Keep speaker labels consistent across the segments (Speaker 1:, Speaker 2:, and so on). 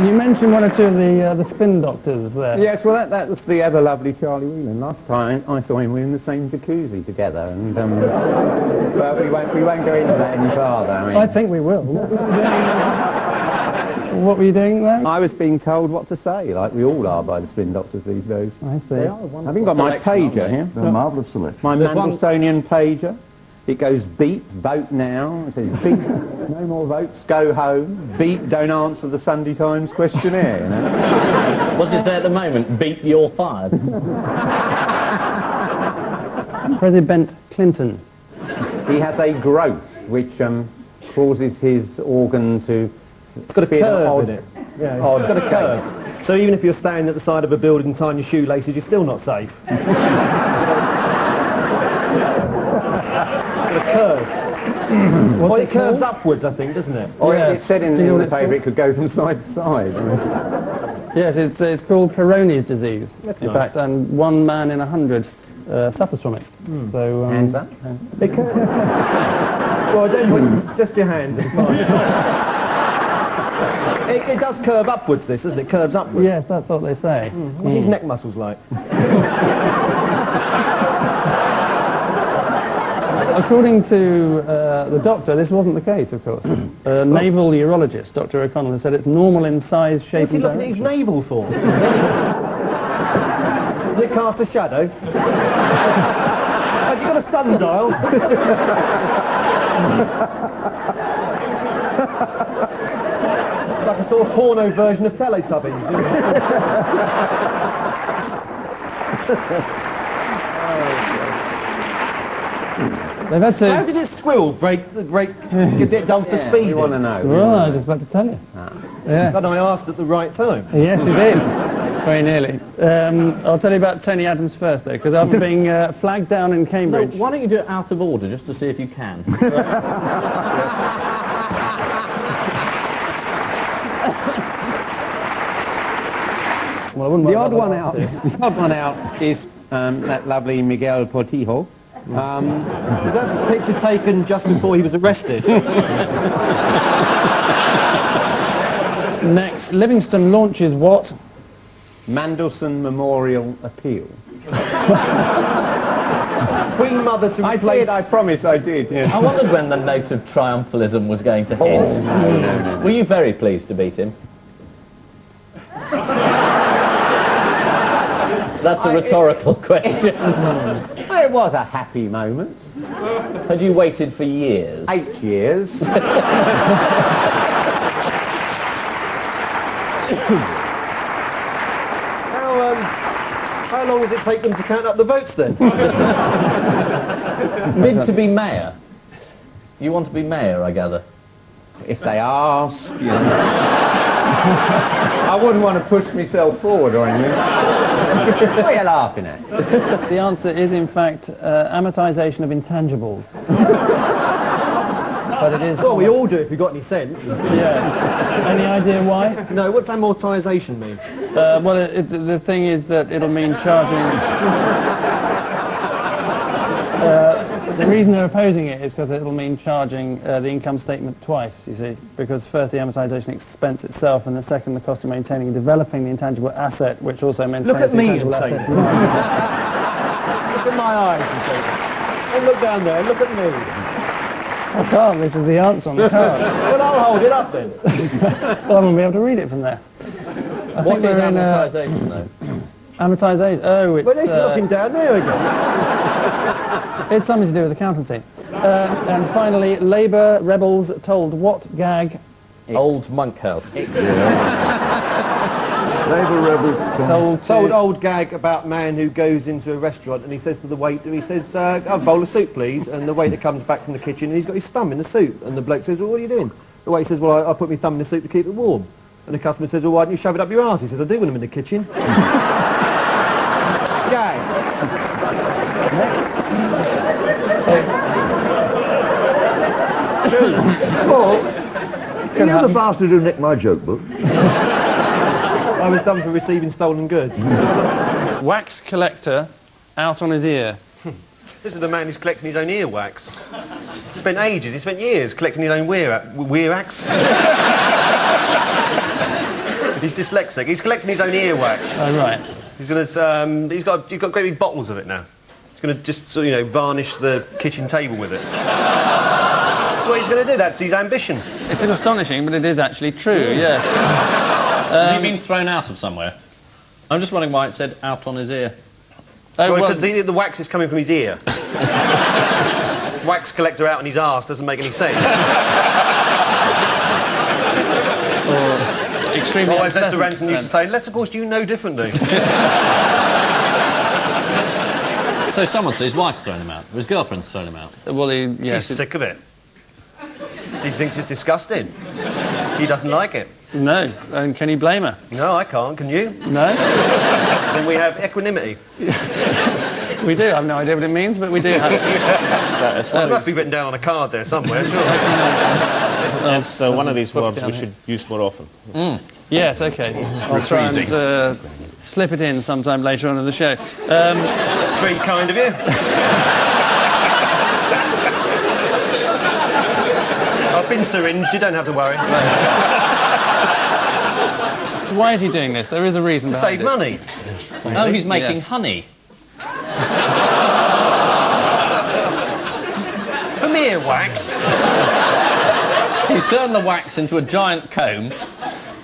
Speaker 1: You mentioned one or two of the spin doctors there.
Speaker 2: Yes, well, that was the ever-lovely Charlie Whelan. Last time I saw him, we were in the same jacuzzi together, and but we won't go into that any farther.
Speaker 1: I think we will. What were you doing there?
Speaker 2: I was being told what to say, like we all are by the spin doctors these days.
Speaker 1: I see.
Speaker 2: I haven't got my pager here.
Speaker 3: They're a marvellous selection.
Speaker 2: My Mandelsonian pager. It goes beep, vote now. It says beep, no more votes, go home. Beep, don't answer the Sunday Times questionnaire. You know?
Speaker 4: What's it say at the moment? Beep, you're fired.
Speaker 1: President Clinton.
Speaker 2: He has a growth which causes his organ to...
Speaker 5: It's got a curve in it.
Speaker 1: Yeah,
Speaker 2: Oh, it's got a curve.
Speaker 5: So even if you're standing at the side of a building tying your shoelaces, you're still not safe. It's got a curve. Well, it curves upwards, I think, doesn't it?
Speaker 2: Or
Speaker 1: Yeah.
Speaker 2: it said in
Speaker 1: Do you know
Speaker 2: the
Speaker 1: what it's
Speaker 2: paper it could go from side to side.
Speaker 1: Yes, it's called Peyronie's disease.
Speaker 5: That's
Speaker 1: in
Speaker 5: nice.
Speaker 1: fact, and 1 man in 100 suffers from it. So,
Speaker 2: Hands up.
Speaker 5: Well, don't put just your hands in fine. It does curve upwards, this, doesn't it? It curves upwards.
Speaker 1: yes, that's what they say.
Speaker 5: What's his neck muscles like?
Speaker 1: According to the doctor, this wasn't the case, of course. Naval urologist, Dr. O'Connell, has said it's normal in size, shape
Speaker 5: What's he
Speaker 1: and
Speaker 5: looking at his
Speaker 1: direction.
Speaker 5: navel for? Does it cast a shadow? Has he got a sundial? Like a sort of porno version of Teletubbies. Isn't it?
Speaker 1: They've had to...
Speaker 5: How did his squirrel get it done for
Speaker 2: Yeah,
Speaker 5: speed?
Speaker 2: we want to know.
Speaker 1: Well, I was just about to tell you. Yeah.
Speaker 5: And I asked at the right time.
Speaker 1: Yes, you did. Very nearly. I'll tell you about Tony Adams first, though, because after being flagged down in
Speaker 4: No,
Speaker 1: Cambridge...
Speaker 4: why don't you do it out of order, just to see if you can?
Speaker 1: Well, I wouldn't
Speaker 2: The
Speaker 1: worry
Speaker 2: odd
Speaker 1: about
Speaker 2: one
Speaker 1: that.
Speaker 2: out. The odd one out is that lovely Miguel Portillo.
Speaker 5: Was that a picture taken just before he was arrested?
Speaker 1: Next, Livingston launches what?
Speaker 2: Mandelson Memorial Appeal.
Speaker 5: Queen Mother to
Speaker 2: I
Speaker 5: replace...
Speaker 2: did, I promise I did. Yeah.
Speaker 4: I wondered when the note of triumphalism was going to hit.
Speaker 2: No.
Speaker 4: Were you very pleased to beat him? That's a rhetorical question.
Speaker 2: It was a happy moment.
Speaker 4: Had you waited for years?
Speaker 2: 8 years.
Speaker 5: How long does it take them to count up the votes then?
Speaker 4: Bid to be mayor. You want to be mayor, I gather.
Speaker 2: If they ask, you know. I wouldn't want to push myself forward or anything. What are you laughing at?
Speaker 1: The answer is, in fact, amortisation of intangibles. But it is...
Speaker 5: Well, we all do if you've got any sense.
Speaker 1: Yeah. Any idea why?
Speaker 5: No, what's amortisation mean?
Speaker 1: Well, the thing is that it'll mean charging... the reason they're opposing it is because it'll mean charging the income statement twice, you see, because first the amortisation expense itself, and the second the cost of maintaining and developing the intangible asset, which also maintains
Speaker 5: Look at
Speaker 1: the
Speaker 5: me
Speaker 1: intangible
Speaker 5: and say
Speaker 1: asset.
Speaker 5: that. Look at my eyes and say that. And look down there, look at me.
Speaker 1: I can't, this is the answer on the card.
Speaker 5: Well, I'll hold it up then.
Speaker 1: Well, I won't be able to read it from there.
Speaker 4: What is amortisation, though?
Speaker 1: Amortisation, oh, it's...
Speaker 5: Well, he's looking down there again.
Speaker 1: It's something to do with accountancy. And finally, Labour rebels told what gag?
Speaker 4: Old Monk House.
Speaker 3: Labour rebels...
Speaker 5: Told old gag about man who goes into a restaurant and he says to the waiter, he says, a bowl of soup, please. And the waiter comes back from the kitchen and he's got his thumb in the soup. And the bloke says, well, what are you doing? The waiter says, well, I put my thumb in the soup to keep it warm. And the customer says, well, why don't you shove it up your arse? He says, I do when I'm in the kitchen. Gag.
Speaker 3: Paul, you know the bastard who nicked my joke book?
Speaker 5: I was done for receiving stolen goods.
Speaker 1: Wax collector out on his ear.
Speaker 6: This is the man who's collecting his own earwax. He spent ages, he spent years collecting his own wearax. He's dyslexic. He's collecting his own earwax.
Speaker 1: Oh, right.
Speaker 6: He's got great big bottles of it now. He's going to just, sort of, you know, varnish the kitchen table with it. That's what he's going to do. That's his ambition.
Speaker 1: It is astonishing, but it is actually true, yes.
Speaker 4: Has he been thrown out of somewhere? I'm just wondering why it said out on his ear.
Speaker 1: Oh,
Speaker 6: well, because the wax is coming from his ear. Wax collector out on his arse doesn't make any sense.
Speaker 1: Extremely
Speaker 6: Otherwise, Lester Ranton used to say, "Lester, of course, you know differently."
Speaker 4: So someone said his wife's thrown him out, or his girlfriend's thrown him out.
Speaker 1: Well, yes.
Speaker 6: She's sick of it. She thinks it's disgusting. She doesn't like it.
Speaker 1: No, and can you blame her?
Speaker 6: No, I can't. Can you?
Speaker 1: No?
Speaker 6: Then we have equanimity.
Speaker 1: We do. I have no idea what it means, but we do have it.
Speaker 6: It must be written down on a card there somewhere. Sure.
Speaker 3: It's one of these words we should use more often.
Speaker 1: Yes, OK. I'll try and slip it in sometime later on in the show.
Speaker 6: It's very kind of you. I've been syringed, you don't have to worry.
Speaker 1: Why is he doing this? There is a reason
Speaker 6: To
Speaker 1: behind
Speaker 6: save
Speaker 1: it.
Speaker 6: money.
Speaker 4: Oh, he's making honey.
Speaker 6: From earwax.
Speaker 4: He's turned the wax into a giant comb,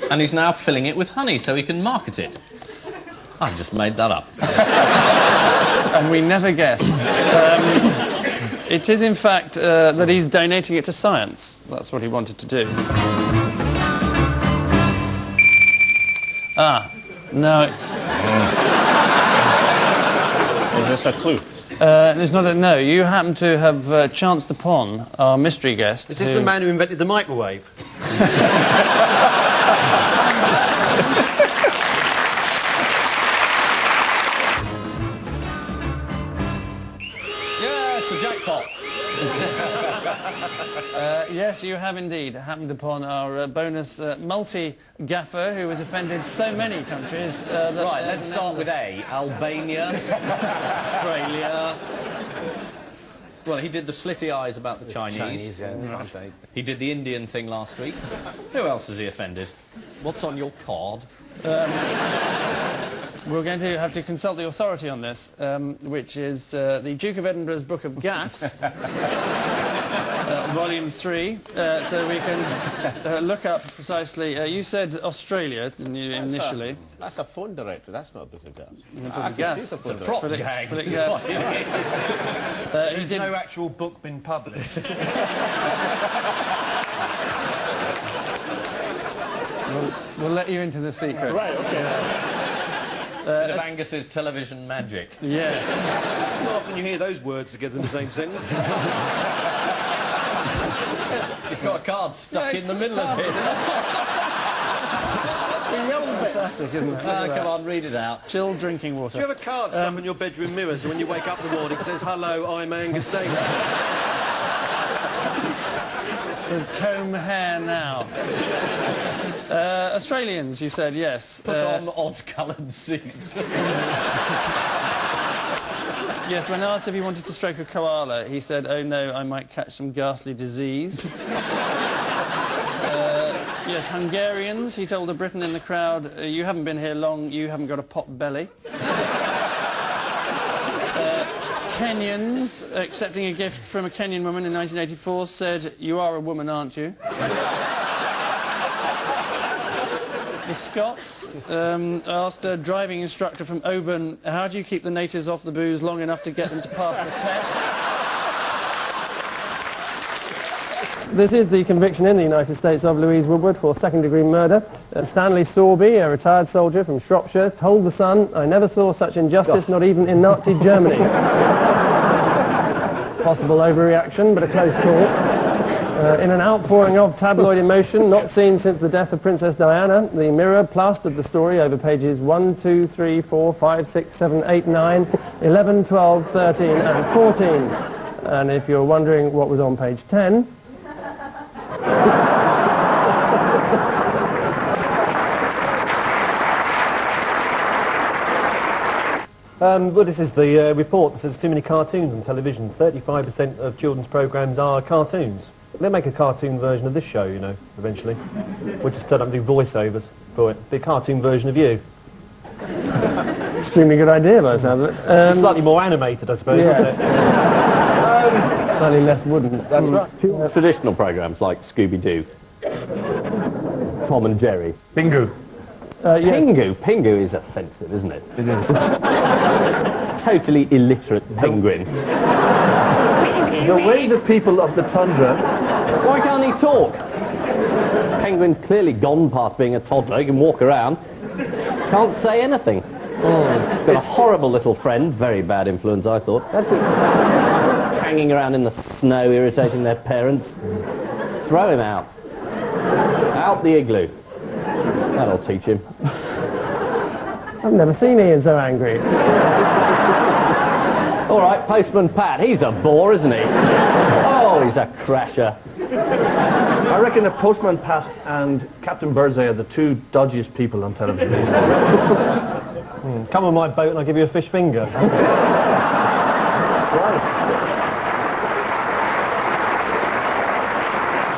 Speaker 4: and he's now filling it with honey so he can market it. I've just made that up.
Speaker 1: And we never guessed. It is, in fact, that he's donating it to science. That's what he wanted to do. Ah, no.
Speaker 3: Is this a clue?
Speaker 1: There's not a... No, you happen to have chanced upon our mystery guest.
Speaker 6: Is this the man who invented the microwave?
Speaker 4: Yes, the jackpot.
Speaker 1: Yes, you have indeed happened upon our bonus multi-gaffer who has offended so many countries.
Speaker 4: Right, let's start with A. Albania, Australia. Well, he did the slitty eyes about the Chinese. He did the Indian thing last week. Who else has he offended? What's on your card?
Speaker 1: We're going to have to consult the authority on this, which is the Duke of Edinburgh's Book of Gaffs, Volume 3, so we can look up precisely... you said Australia, didn't you, initially?
Speaker 3: That's a phone director, that's not a book of gas.
Speaker 1: Book of Gas.
Speaker 4: It's a prop gag.
Speaker 6: There's no actual book been published.
Speaker 1: We'll let you into the secret.
Speaker 3: Right, okay.
Speaker 4: Bit of Angus's television magic.
Speaker 1: Yes.
Speaker 6: Not often you hear those words together in the same sentence.
Speaker 4: He's got a card stuck in the middle of it.
Speaker 1: Fantastic, isn't it?
Speaker 4: Come on, read it out.
Speaker 1: Chilled drinking water.
Speaker 6: Do you have a card stuck on your bedroom mirror so when you wake up in the morning it says, "Hello, I'm Angus Daly"?
Speaker 1: It says comb hair now. Australians, you said, yes.
Speaker 4: Put on odd-coloured suits.
Speaker 1: Yes, when asked if he wanted to stroke a koala, he said, "Oh no, I might catch some ghastly disease." Yes, Hungarians, he told a Briton in the crowd, "You haven't been here long, you haven't got a pot belly." Kenyans, accepting a gift from a Kenyan woman in 1984, said, "You are a woman, aren't you?" The Scots asked a driving instructor from Oban, "How do you keep the natives off the booze long enough to get them to pass the test?" This is the conviction in the United States of Louise Woodward for second-degree murder. Stanley Sorby, a retired soldier from Shropshire, told The Sun, "I never saw such injustice, not even in Nazi Germany." Possible overreaction, but a close call. In an outpouring of tabloid emotion, not seen since the death of Princess Diana, the Mirror plastered the story over pages 1, 2, 3, 4, 5, 6, 7, 8, 9, 11, 12, 13 and 14. And if you're wondering what was on page 10...
Speaker 5: Well, this is the report that says too many cartoons on television. 35% of children's programmes are cartoons. They'll make a cartoon version of this show, you know, eventually. We'll just turn up and do voiceovers. for it. The cartoon version of you.
Speaker 1: Extremely good idea by the sound of it.
Speaker 5: Slightly more animated, I suppose,
Speaker 1: yes.
Speaker 5: isn't it?
Speaker 1: Slightly less wooden.
Speaker 2: That's right. Traditional programmes like Scooby-Doo, Tom and Jerry.
Speaker 5: Bingo.
Speaker 1: Yes.
Speaker 2: Pingu is offensive, isn't it?
Speaker 5: It is.
Speaker 2: Totally illiterate penguin.
Speaker 5: The way the people of the tundra...
Speaker 2: Why can't he talk? Penguin's clearly gone past being a toddler. He can walk around. Can't say anything. Oh, got a horrible little friend. Very bad influence, I thought. That's it. Hanging around in the snow, irritating their parents. Throw him out. Out the igloo. That'll teach him.
Speaker 1: I've never seen Ian so angry.
Speaker 2: All right, Postman Pat. He's a bore, isn't he? Oh, he's a crasher.
Speaker 3: I reckon that Postman Pat and Captain Birdseye are the two dodgiest people on television.
Speaker 5: Come on my boat and I'll give you a fish finger.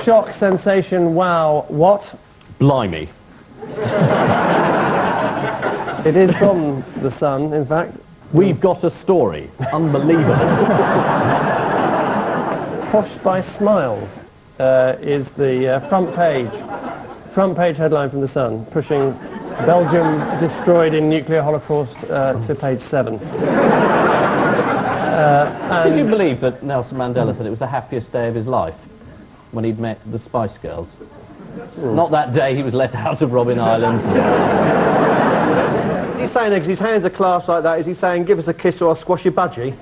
Speaker 1: Shock, sensation, wow, what?
Speaker 2: Blimey.
Speaker 1: It is from The Sun, in fact.
Speaker 2: We've got a story. Unbelievable.
Speaker 1: Posh by Smiles is the front page headline from The Sun, pushing Belgium destroyed in nuclear holocaust to page 7.
Speaker 2: Did you believe that Nelson Mandela said it was the happiest day of his life when he'd met the Spice Girls? Not that day he was let out of Robben Island.
Speaker 5: Is he saying, because his hands are clasped like that, is he saying, give us a kiss or I'll squash your budgie?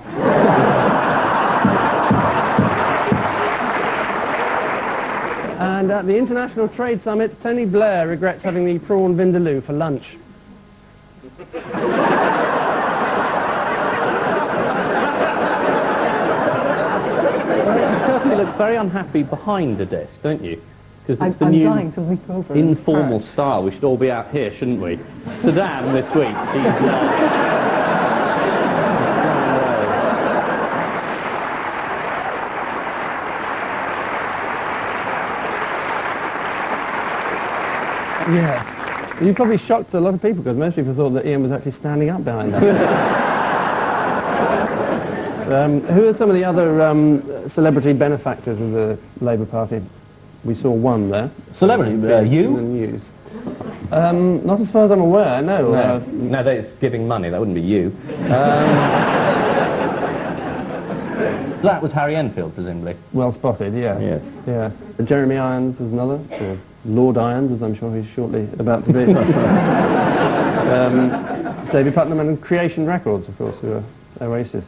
Speaker 1: And at the International Trade Summit, Tony Blair regrets having the prawn vindaloo for lunch.
Speaker 2: He looks very unhappy behind the desk, don't you? Because it's the
Speaker 1: I'm
Speaker 2: new
Speaker 1: dying to leap over
Speaker 2: informal style. We should all be out here, shouldn't we? Saddam this week.
Speaker 1: Yes. You probably shocked a lot of people because most people thought that Ian was actually standing up behind that. Who are some of the other celebrity benefactors of the Labour Party? We saw one there.
Speaker 2: Celebrity?
Speaker 1: In the
Speaker 2: You?
Speaker 1: news. Not as far as I'm aware, no.
Speaker 2: No, that's giving money. That wouldn't be you. That was Harry Enfield, presumably.
Speaker 1: Well spotted, yes.
Speaker 2: Yes.
Speaker 1: Yeah. Jeremy Irons was another, or Lord Irons, as I'm sure he's shortly about to be. David Putnam and Creation Records, of course, who are Oasis.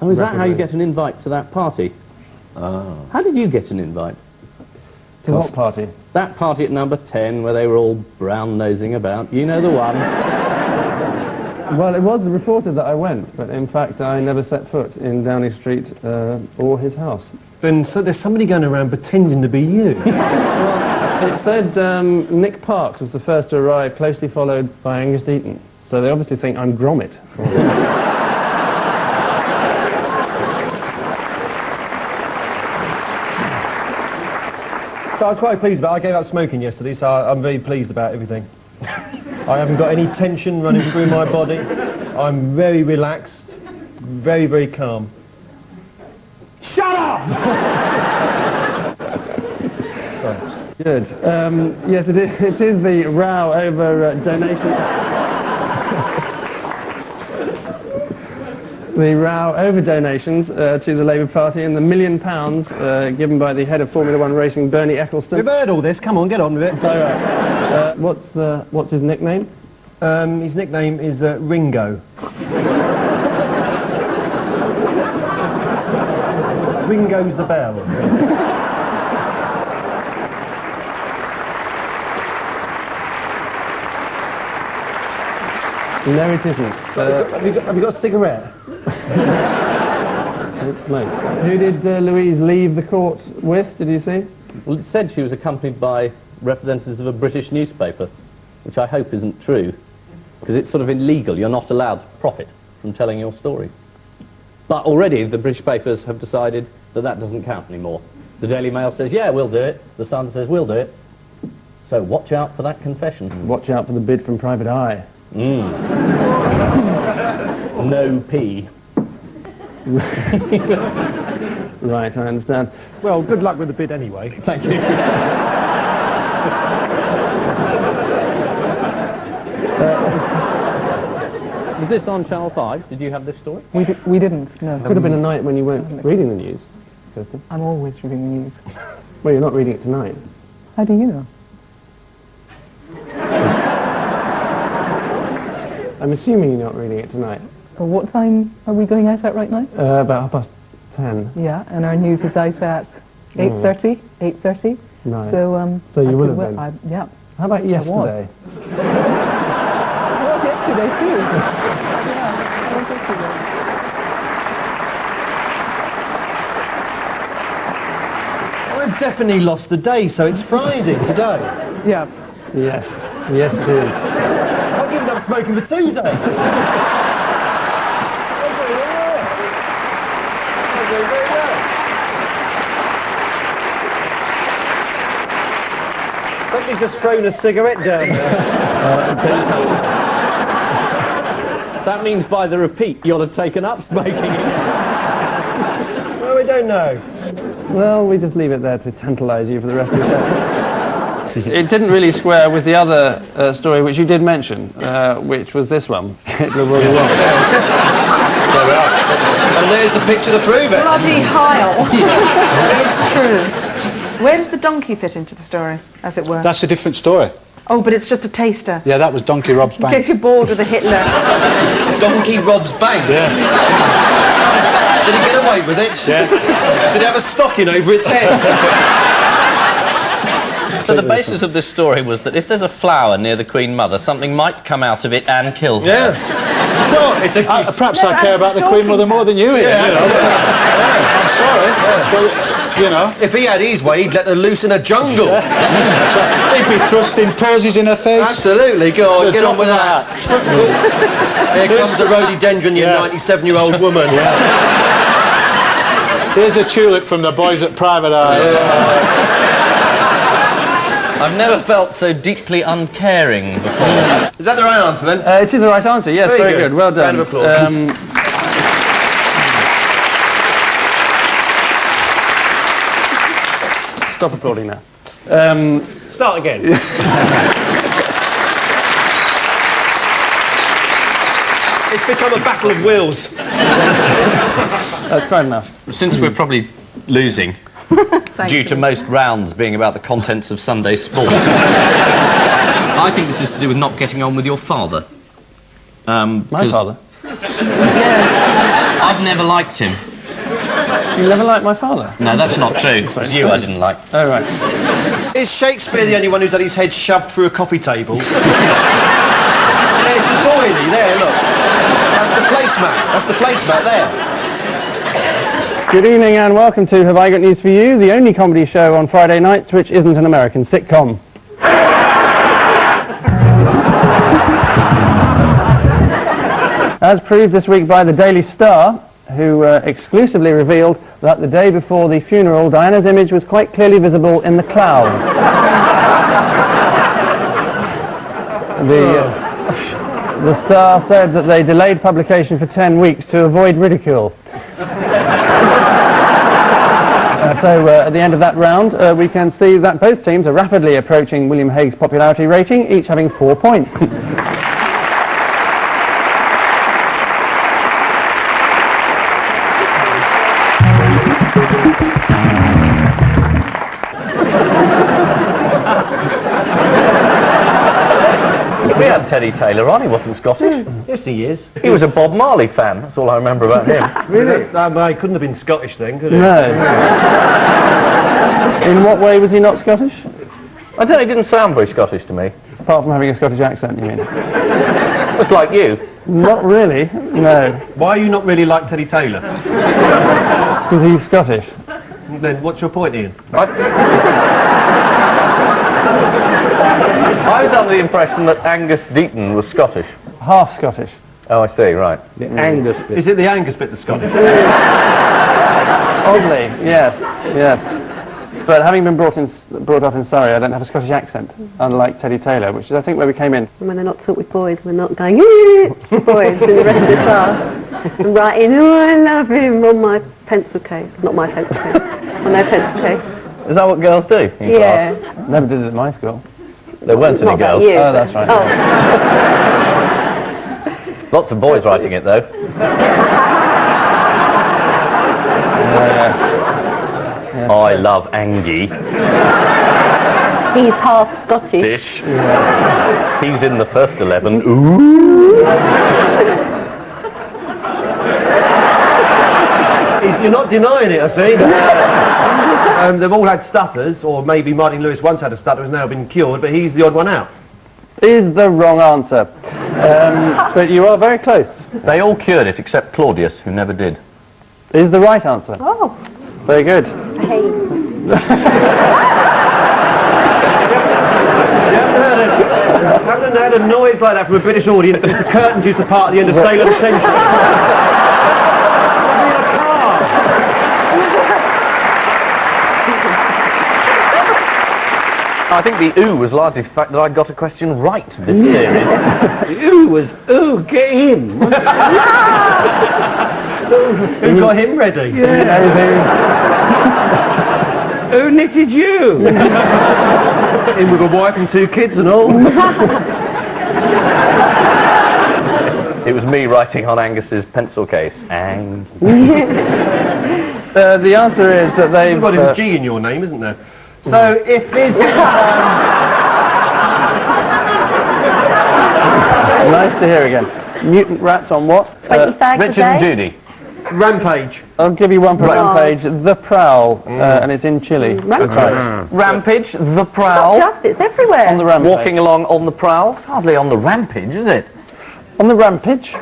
Speaker 2: Oh, is that how you get an invite to that party? Oh. How did you get an invite?
Speaker 1: To what party?
Speaker 2: That party at number 10 where they were all brown-nosing about. You know the one.
Speaker 1: Well, it was reported that I went, but in fact I never set foot in Downing Street or his house.
Speaker 5: Then so there's somebody going around pretending to be you.
Speaker 1: Well, it said Nick Parks was the first to arrive, closely followed by Angus Deaton. So they obviously think I'm Gromit.
Speaker 5: So I was quite pleased about it. I gave up smoking yesterday, so I'm very pleased about everything. I haven't got any tension running through my body. I'm very relaxed, very, very calm. Shut up! Sorry.
Speaker 1: Good. Yes, it is the row over donation. The row over donations to the Labour Party and the £1 million given by the head of Formula One racing, Bernie Ecclestone.
Speaker 5: You've heard all this. Come on, get on with it.
Speaker 1: What's his nickname?
Speaker 5: His nickname is Ringo. Ringo's the bell.
Speaker 1: No, it isn't.
Speaker 5: Have you got a cigarette?
Speaker 1: It's smoke. Who did Louise leave the court with, did you see?
Speaker 2: Well, it said she was accompanied by representatives of a British newspaper, which I hope isn't true, because it's sort of illegal. You're not allowed to profit from telling your story. But already the British papers have decided that that doesn't count anymore. The Daily Mail says, yeah, we'll do it. The Sun says, we'll do it. So watch out for that confession.
Speaker 1: Watch out for the bid from Private Eye.
Speaker 2: No P.
Speaker 1: Right, I understand.
Speaker 5: Well, good luck with the bid anyway.
Speaker 1: Thank you.
Speaker 2: Was this on Channel 5? Did you have this story?
Speaker 7: We didn't, no.
Speaker 1: Could have been a night when you weren't reading the news, Kirsten.
Speaker 7: I'm always reading the news.
Speaker 1: Well, you're not reading it tonight.
Speaker 7: How do you know?
Speaker 1: I'm assuming you're not reading it tonight.
Speaker 7: Well, what time are we going out at right now?
Speaker 1: About 10:30.
Speaker 7: Yeah, and our news is out at 8:30. 8:30.
Speaker 1: Right.
Speaker 7: So
Speaker 1: you
Speaker 7: I
Speaker 1: will
Speaker 7: could
Speaker 1: have
Speaker 7: wi-
Speaker 1: been.
Speaker 7: yeah.
Speaker 1: How about yesterday?
Speaker 7: I was yesterday too. Yeah, I was yesterday.
Speaker 5: I've definitely lost the day, so it's Friday today.
Speaker 7: Yeah.
Speaker 1: Yes. Yes, it is.
Speaker 5: I've given up smoking for 2 days. Somebody's just thrown a cigarette down there.
Speaker 2: That means by the repeat you'll have taken up smoking again.
Speaker 5: Well, we don't know.
Speaker 1: Well, we just leave it there to tantalise you for the rest of the show. It didn't really square with the other story which you did mention, which was this one. Hitler will be wrong.
Speaker 6: There we are. And there's the picture to prove it.
Speaker 8: Bloody Heil. It's true. Where does the donkey fit into the story, as it were?
Speaker 9: That's a different story.
Speaker 8: Oh, but it's just a taster.
Speaker 9: Yeah, that was Donkey Rob's
Speaker 8: In
Speaker 9: Bank.
Speaker 8: case you're bored with the Hitler.
Speaker 6: Donkey robs bank.
Speaker 9: Yeah,
Speaker 6: Did he get away with it?
Speaker 9: yeah.
Speaker 6: Did it have a stocking over its head?
Speaker 4: So the basis of this story was that if there's a flower near the Queen Mother, something might come out of it and kill her.
Speaker 6: Yeah. No, it's a...
Speaker 9: Perhaps
Speaker 8: No,
Speaker 9: I care about the
Speaker 8: stalking.
Speaker 9: Queen Mother more than you here,
Speaker 6: Yeah,
Speaker 9: you know. I'm sorry, but, you know,
Speaker 6: If he had his way, he'd let her loose in a jungle.
Speaker 9: so he'd be thrusting posies in her face.
Speaker 6: Absolutely. Go on,
Speaker 9: The
Speaker 6: get on
Speaker 9: drop
Speaker 6: with
Speaker 9: of
Speaker 6: that.
Speaker 9: a
Speaker 6: Here comes the rhododendron, you
Speaker 9: Yeah.
Speaker 6: 97-year-old woman.
Speaker 9: Here's a tulip from the boys at Private Eye.
Speaker 4: I've never felt so deeply uncaring before.
Speaker 6: Is that the right answer, then?
Speaker 1: It is the right answer, yes,
Speaker 6: Very
Speaker 1: very
Speaker 6: good.
Speaker 1: good. Well done.
Speaker 6: Round of applause.
Speaker 1: Stop applauding now.
Speaker 5: Start again.
Speaker 6: It's become a battle of wills.
Speaker 1: That's quite enough.
Speaker 4: Since we're probably losing, due to most rounds being about the contents of Sunday sport, I think this is to do with not getting on with your father.
Speaker 1: My
Speaker 4: 'cause
Speaker 1: father?
Speaker 4: I've never liked him.
Speaker 1: You never liked my father?
Speaker 4: No, that's not true. It was you I didn't like.
Speaker 1: Oh, right.
Speaker 6: Is Shakespeare the only one who's had his head shoved through a coffee table? There's the doily there, look. That's the placemat. That's the placemat there.
Speaker 1: Good evening and welcome to Have I Got News For You, the only comedy show on Friday nights which isn't an American sitcom. As proved this week by the Daily Star, who exclusively revealed that the day before the funeral, Diana's image was quite clearly visible in the clouds. The Star said that they delayed publication for 10 weeks to avoid ridicule. So at the end of that round, we can see that both teams are rapidly approaching William Hague's popularity rating, each having 4 points.
Speaker 2: We had Teddy Taylor on, he wasn't Scottish.
Speaker 5: Yes, he is.
Speaker 2: He was a Bob Marley fan, that's all I remember about him.
Speaker 5: Really? He couldn't have been Scottish then, could he?
Speaker 1: No. In what way was he not Scottish?
Speaker 2: I don't know, he didn't sound very Scottish to me.
Speaker 1: Apart from having a Scottish accent, you mean?
Speaker 2: It's like you.
Speaker 1: Not really, no.
Speaker 5: Why are you not really like Teddy Taylor?
Speaker 1: Because he's Scottish.
Speaker 5: Then what's your point, Ian?
Speaker 2: I was under the impression that Angus Deaton was Scottish.
Speaker 1: Half Scottish.
Speaker 2: Oh, I see, right.
Speaker 5: The Angus bit. Is it the Angus bit that's Scottish?
Speaker 1: Oddly, yes, yes. But having been brought up in Surrey, I don't have a Scottish accent, unlike Teddy Taylor, which is, I think, where we came in.
Speaker 10: And when they're not taught with boys, we're not going to boys in the rest of the class and writing, oh, I love him on my pencil case. Not my pencil case, on their pencil case.
Speaker 2: Is that what girls do in
Speaker 10: Yeah.
Speaker 2: class?
Speaker 1: Never did it at my school.
Speaker 2: There weren't any
Speaker 10: Not about
Speaker 2: girls.
Speaker 10: you,
Speaker 1: Oh,
Speaker 10: but-
Speaker 1: that's right.
Speaker 2: Lots of boys writing it, though.
Speaker 1: Yes.
Speaker 2: I love Angie.
Speaker 10: He's half Scottish.
Speaker 2: Dish. He's in the first 11. Ooh.
Speaker 3: You're not denying it, I see. They've all had stutters, or maybe Martin Lewis once had a stutter, has now been cured, but he's the odd one out.
Speaker 1: Is the wrong answer. But you are very close.
Speaker 2: They all cured it except Claudius, who never did.
Speaker 1: Is the right answer.
Speaker 10: Oh,
Speaker 1: Very good.
Speaker 10: hey.
Speaker 3: You haven't had a noise like that from a British audience since the curtains used to part at the end of Sailor Century.
Speaker 2: I think the ooh was largely the fact that I got a question right this series.
Speaker 3: Ooh was, ooh, get him. Who got him ready? Who knitted you? In with a wife and 2 kids and all.
Speaker 2: It was me writing on Angus's pencil case. Ang.
Speaker 1: The answer is that they've...
Speaker 3: You've got a G in your name, isn't there? So if this is...
Speaker 1: Nice to hear again. Mutant rats on what?
Speaker 10: 20 fags
Speaker 2: Richard
Speaker 10: a
Speaker 2: and
Speaker 10: day?
Speaker 2: Judy.
Speaker 3: Rampage.
Speaker 1: I'll give you one for
Speaker 10: Right.
Speaker 1: Rampage. The Prowl, and it's in Chile.
Speaker 10: Rampage.
Speaker 2: Rampage, the
Speaker 10: Not
Speaker 2: prowl.
Speaker 10: just, it's everywhere.
Speaker 1: On the Rampage.
Speaker 2: Walking along on the prowl. It's hardly on the rampage, is it?
Speaker 1: On the Rampage.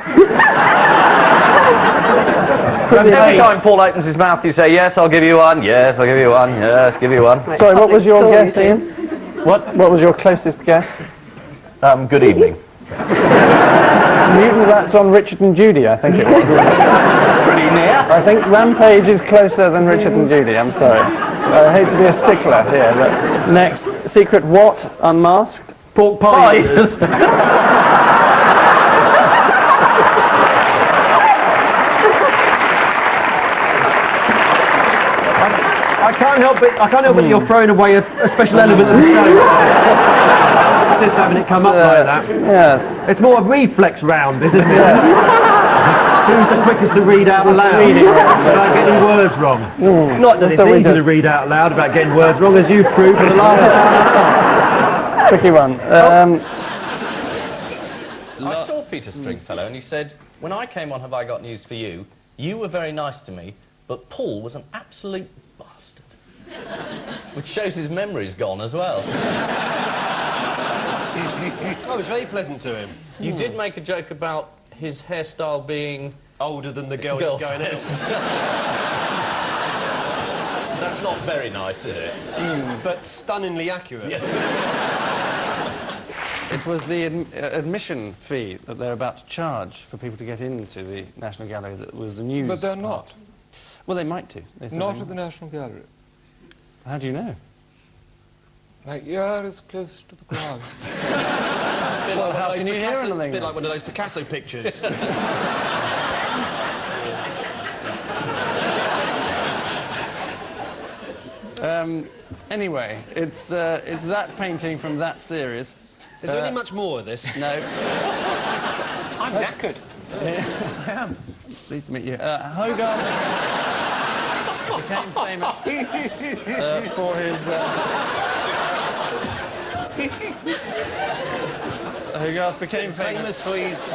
Speaker 2: Every time Paul opens his mouth, you say, yes, I'll give you one, yes, I'll give you one, yes, give you one.
Speaker 10: Right,
Speaker 1: Sorry, what
Speaker 10: public
Speaker 1: was your
Speaker 10: school,
Speaker 1: guess,
Speaker 10: you
Speaker 1: Ian? What was your closest guess?
Speaker 2: Good evening.
Speaker 1: Mutant rats on Richard and Judy, I think it was.
Speaker 2: Pretty near.
Speaker 1: I think Rampage is closer than Richard and Judy, I'm sorry. I hate to be a stickler here, but next, Secret What? Unmasked?
Speaker 3: Pork pie. I can't help it you're throwing away a special element of the show. Just having it come up like that.
Speaker 1: Yes.
Speaker 3: It's more a reflex round, isn't it? Who's the quickest to read out loud without getting words wrong? Not that it's
Speaker 1: That's what we
Speaker 3: easy
Speaker 1: do.
Speaker 3: to read out loud about getting words wrong, as you've proved for the last...
Speaker 1: Tricky one.
Speaker 4: I saw Peter Stringfellow and he said, when I came on Have I Got News for You, you were very nice to me, but Paul was an absolute bastard. Which shows his memory's gone as well.
Speaker 6: I was very pleasant to him.
Speaker 4: You did make a joke about his hairstyle being...
Speaker 6: Older than the girl he was going out.
Speaker 4: That's not very nice, is it?
Speaker 6: But stunningly accurate.
Speaker 1: It was the admission fee that they're about to charge for people to get into the National Gallery that was the news.
Speaker 11: But they're
Speaker 1: part.
Speaker 11: not.
Speaker 1: Well, they might do. They said
Speaker 11: Not
Speaker 1: they
Speaker 11: at the National Gallery.
Speaker 1: How do you know?
Speaker 11: My ear is close to the ground.
Speaker 1: Well, how can you hear anything?
Speaker 6: A bit like one of those Picasso pictures.
Speaker 1: Anyway, it's that painting from that series.
Speaker 6: Is there any much more of this?
Speaker 1: No.
Speaker 11: I'm knackered.
Speaker 1: I am. Pleased to meet you. Hogarth became famous for his... Hogarth became famous...
Speaker 6: For his...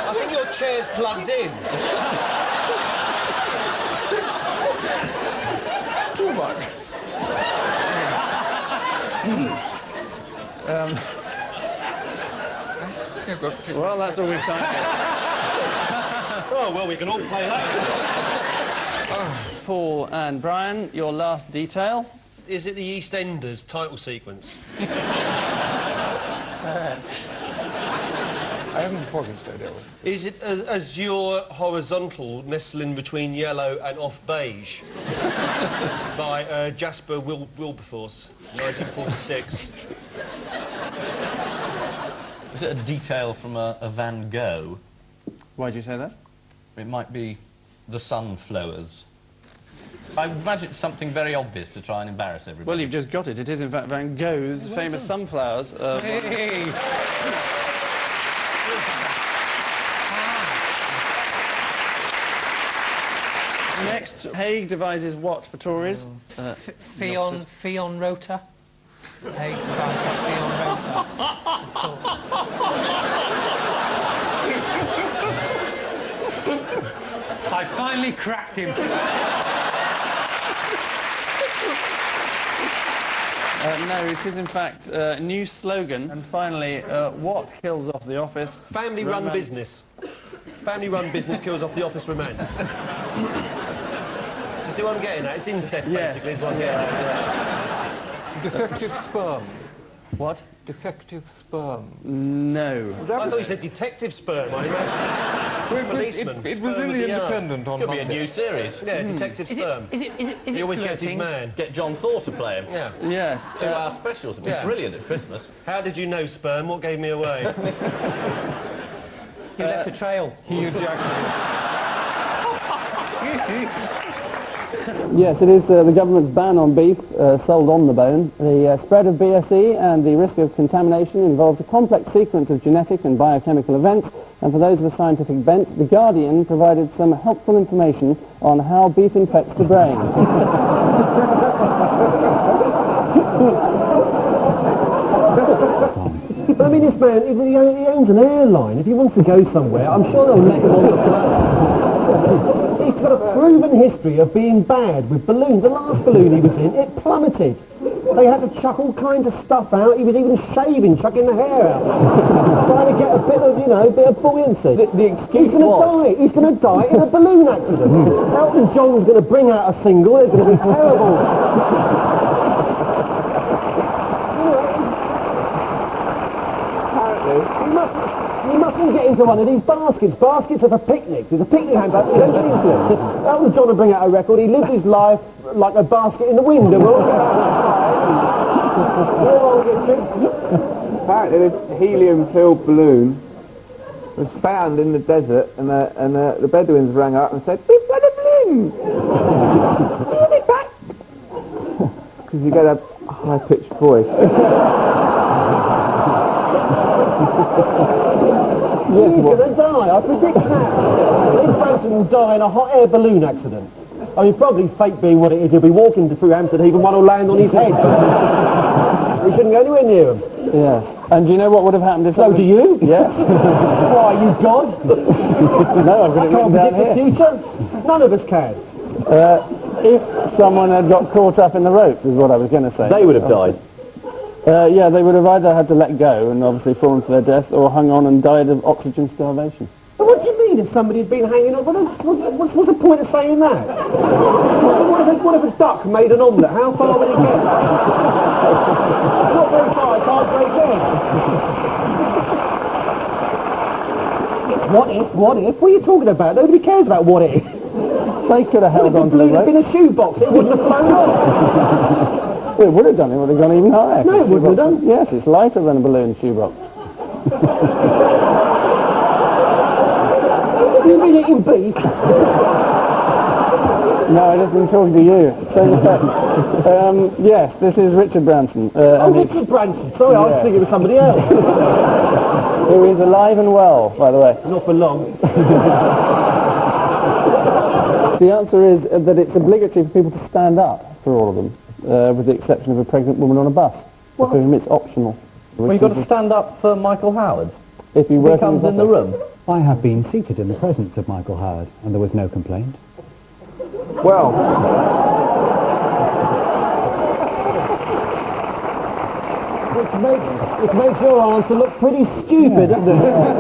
Speaker 6: I think your chair's plugged in.
Speaker 11: Too much.
Speaker 1: Well, that's all we've time
Speaker 6: Oh, well, we can all play that.
Speaker 1: for. Paul and Brian, your last detail.
Speaker 6: Is it the EastEnders title sequence?
Speaker 1: I
Speaker 11: I haven't the foggiest idea.
Speaker 6: Is it Azure Horizontal nestling between yellow and off beige? By Jasper Wilberforce, 1946.
Speaker 4: Is it a detail from a Van Gogh?
Speaker 1: Why do you say that?
Speaker 4: It might be the sunflowers. I imagine it's something very obvious to try and embarrass everybody.
Speaker 1: Well, you've just got it. It is, in fact, Van Gogh's famous sunflowers. Next, Haig devises what for Tories?
Speaker 7: Fion Rota. Haig devises Fion Rota. I finally cracked him.
Speaker 1: No, it is in fact a new slogan. And finally, what kills off the office?
Speaker 6: Family-run business. Family-run business kills off the office romance. Do you see what I'm getting at? It's incest, basically, is what I'm getting at.
Speaker 11: Defective sperm.
Speaker 1: What?
Speaker 11: Defective sperm.
Speaker 1: No.
Speaker 6: I thought you said detective sperm. Policeman.
Speaker 11: It was in the Independent on
Speaker 4: Could be
Speaker 11: Monday.
Speaker 4: a new series.
Speaker 6: Yeah, detective sperm.
Speaker 7: Is it
Speaker 6: He always gets his
Speaker 7: flirting?
Speaker 6: man.
Speaker 4: Get John Thor to play him.
Speaker 6: Yeah.
Speaker 1: Yes.
Speaker 4: 2-hour specials. It'd be
Speaker 6: Yeah.
Speaker 4: brilliant at Christmas.
Speaker 6: How did you know sperm? What gave me away?
Speaker 7: You left a trail.
Speaker 11: He ejaculated.
Speaker 1: Yes, it is the government's ban on beef sold on the bone. The spread of BSE and the risk of contamination involves a complex sequence of genetic and biochemical events, and for those of a scientific bent, The Guardian provided some helpful information on how beef infects the brain.
Speaker 5: But I mean, this man, he owns an airline. If he wants to go somewhere, I'm sure they'll let him on the plane. He's got a proven history of being bad with balloons. The last balloon he was in, it plummeted. They had to chuck all kinds of stuff out. He was even shaving, chucking the hair out, trying to get a bit of, bit of buoyancy. The excuse He's going to die in a balloon accident. Elton John's going to bring out a single. It's going to be terrible. You mustn't get into one of these baskets. Baskets are for picnics. There's a picnic handbag. You don't get into it. Elton John will bring out a record. He lived his life like a basket in the wind. And we'll all get out.
Speaker 12: Apparently this helium-filled balloon was found in the desert, and the Bedouins rang up and said, "We've got a balloon! We'll be back!" Because you get a high-pitched voice.
Speaker 5: He's going to die, I predict now. Lynn Branson will die in a hot air balloon accident. I mean, probably fate being what it is, he'll be walking through Hampstead Heath and one will land on his head. He shouldn't go anywhere near him.
Speaker 1: Yes. And do you know what would have happened if...
Speaker 5: So do you?
Speaker 1: Yes.
Speaker 5: Why, you God?
Speaker 1: No, I've got it
Speaker 5: Can't
Speaker 1: written down
Speaker 5: predict the
Speaker 1: here.
Speaker 5: future? None of us can.
Speaker 1: If someone had got caught up in the ropes, is what I was going to say.
Speaker 3: They would have died.
Speaker 1: Yeah, they would have either had to let go and obviously fallen to their death, or hung on and died of oxygen starvation.
Speaker 5: But what do you mean if somebody had been hanging on? What's the point of saying that? What if a duck made an omelette? How far would it get? Not very far, it's hard to break in. What if? What are you talking about? Nobody cares about what if.
Speaker 1: They could have held on to the
Speaker 5: If the balloon had been a shoebox, it wouldn't have flown off.
Speaker 1: Well, it would have done. It would have gone even higher.
Speaker 5: No, it wouldn't have done.
Speaker 1: Yes, it's lighter than a balloon shoebox.
Speaker 5: You've been eating beef.
Speaker 1: No, I just been talking to you. So, yes, this is Richard Branson.
Speaker 5: Richard Branson. Sorry, I was thinking it was somebody else.
Speaker 1: Who is alive and well, by the way.
Speaker 5: Not for long.
Speaker 1: The answer is that it's obligatory for people to stand up for all of them, with the exception of a pregnant woman on a bus. For whom it's optional.
Speaker 2: Well, you've got to stand up for Michael Howard.
Speaker 1: If you work
Speaker 2: He comes in the room.
Speaker 13: I have been seated in the presence of Michael Howard, and there was no complaint.
Speaker 12: Well,
Speaker 5: Which makes your answer look pretty stupid, doesn't it?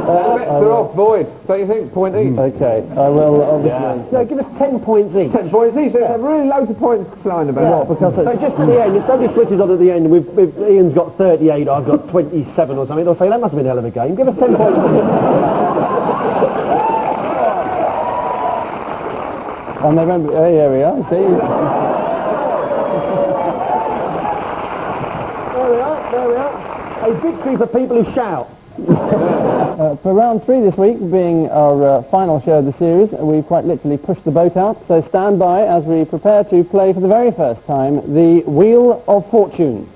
Speaker 12: bets are off, Void. Don't you think? Point each.
Speaker 1: Okay, I will obviously...
Speaker 5: No, give us 10 points each.
Speaker 12: 10 points each. So there's really loads of points flying about.
Speaker 1: Because
Speaker 5: So just at the end, if somebody switches on at the end, and if Ian's got 38, I've got 27 or something, they'll say, that must have been a hell of a game. Give us 10 points.
Speaker 1: And they won't be... here we are, see?
Speaker 5: There we are. A victory for people who shout.
Speaker 1: For round 3 this week, being our final show of the series, we've quite literally pushed the boat out, so stand by as we prepare to play for the very first time the Wheel of Fortune.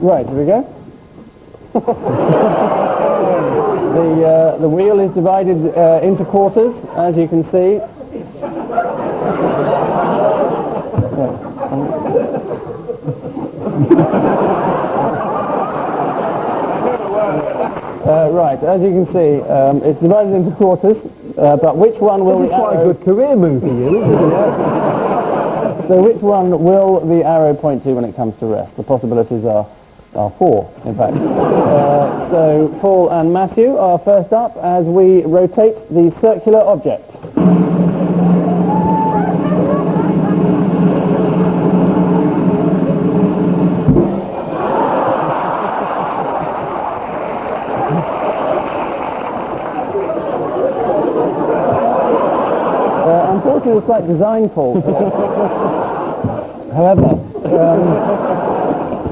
Speaker 1: Right, here we go. The wheel is divided into quarters, as you can see. Right, as you can see, it's divided into quarters, but which one will the
Speaker 5: Quite a
Speaker 1: arrow...
Speaker 5: good career move for you, isn't it?
Speaker 1: So which one will the arrow point to when it comes to rest? The possibilities are 4, in fact. So Paul and Matthew are first up as we rotate the circular object. Unfortunately, a slight design fault. However,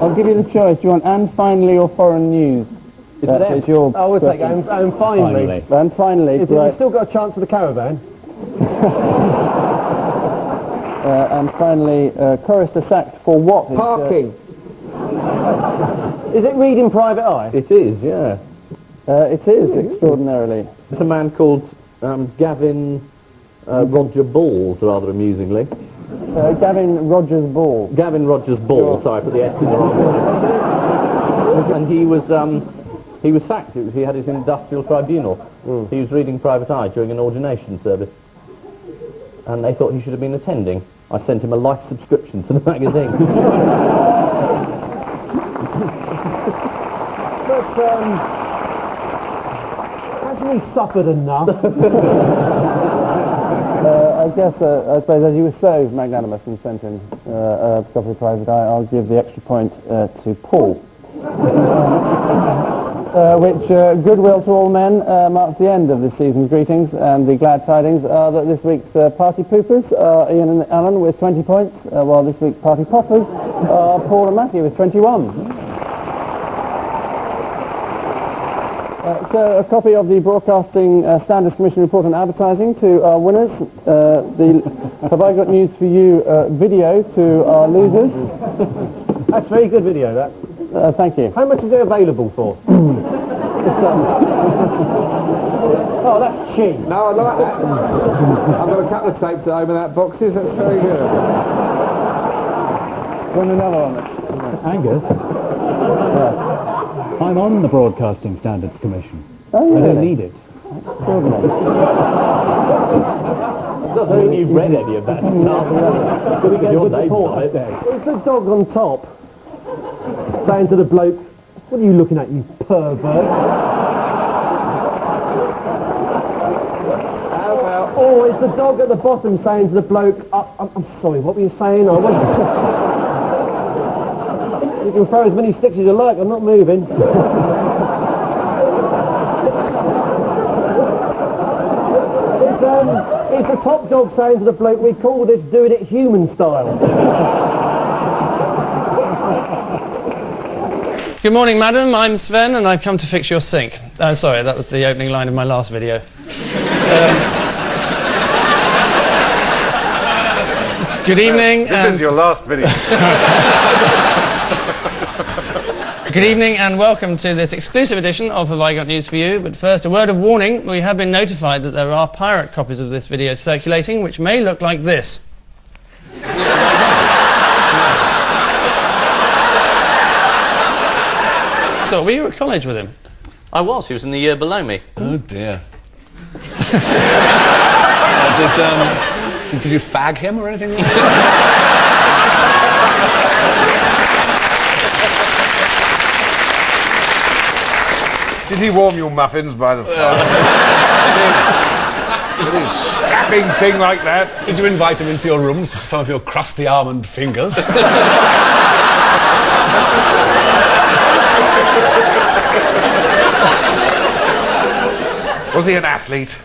Speaker 1: I'll give you the choice. Do you want and finally or foreign news? It's your
Speaker 5: I will take
Speaker 1: question.
Speaker 5: and finally.
Speaker 1: And finally,
Speaker 5: You've still got a chance for the caravan.
Speaker 1: and finally, chorister sacked for what?
Speaker 5: Parking. Is it reading Private Eye?
Speaker 2: It is, yeah.
Speaker 1: It is, extraordinarily.
Speaker 2: There's a man called Gavin Roger Balls, rather amusingly.
Speaker 1: Gavin Rogers Ball.
Speaker 2: Gavin Rogers Ball, sorry, I put the S in the wrong place. And he was sacked. He had his industrial tribunal. He was reading Private Eye during an ordination service. And they thought he should have been attending. I sent him a life subscription to the magazine.
Speaker 5: But, hasn't he suffered enough?
Speaker 1: I guess, I suppose, as you were so magnanimous and sent him a copy of Private Eye, I'll give the extra point to Paul. Which, goodwill to all men, marks the end of this season's greetings, and the glad tidings are that this week's party poopers are Ian and Alan with 20 points, while this week's party poppers are Paul and Matthew with 21. So a copy of the Broadcasting Standards Commission report on advertising to our winners, the Have I Got News For You video to our losers.
Speaker 5: That's a very good video, that.
Speaker 1: Thank you.
Speaker 5: How much is it available for? Oh, that's cheap.
Speaker 12: No, I like that. I've got a couple of tapes at home in that boxes. That's very good.
Speaker 1: Want another one?
Speaker 13: Angus? I'm on the Broadcasting Standards Commission.
Speaker 1: Oh,
Speaker 13: I
Speaker 1: really?
Speaker 13: don't need it.
Speaker 2: Doesn't mean you've read any of that stuff. Your name's on it.
Speaker 5: Is the dog on top saying to the bloke, what are you looking at, you pervert? Or is the dog at the bottom saying to the bloke, I'm sorry, what were you saying? You can throw as many sticks as you like, I'm not moving. Is the top dog saying to the bloke, we call this doing it human style?
Speaker 14: Good morning, madam. I'm Sven, and I've come to fix your sink. Sorry, that was the opening line of my last video. Good evening.
Speaker 11: This is your last video.
Speaker 14: Good evening and welcome to this exclusive edition of Have I Got News For You. But first, a word of warning. We have been notified that there are pirate copies of this video circulating, which may look like this. So, were you at college with him?
Speaker 4: I was. He was in the year below me.
Speaker 11: Oh dear. Did you fag him or anything like that?
Speaker 15: Did he warm your muffins by the fire? With his strapping thing like that?
Speaker 11: Did you invite him into your rooms for some of your crusty almond fingers?
Speaker 15: Was he an athlete?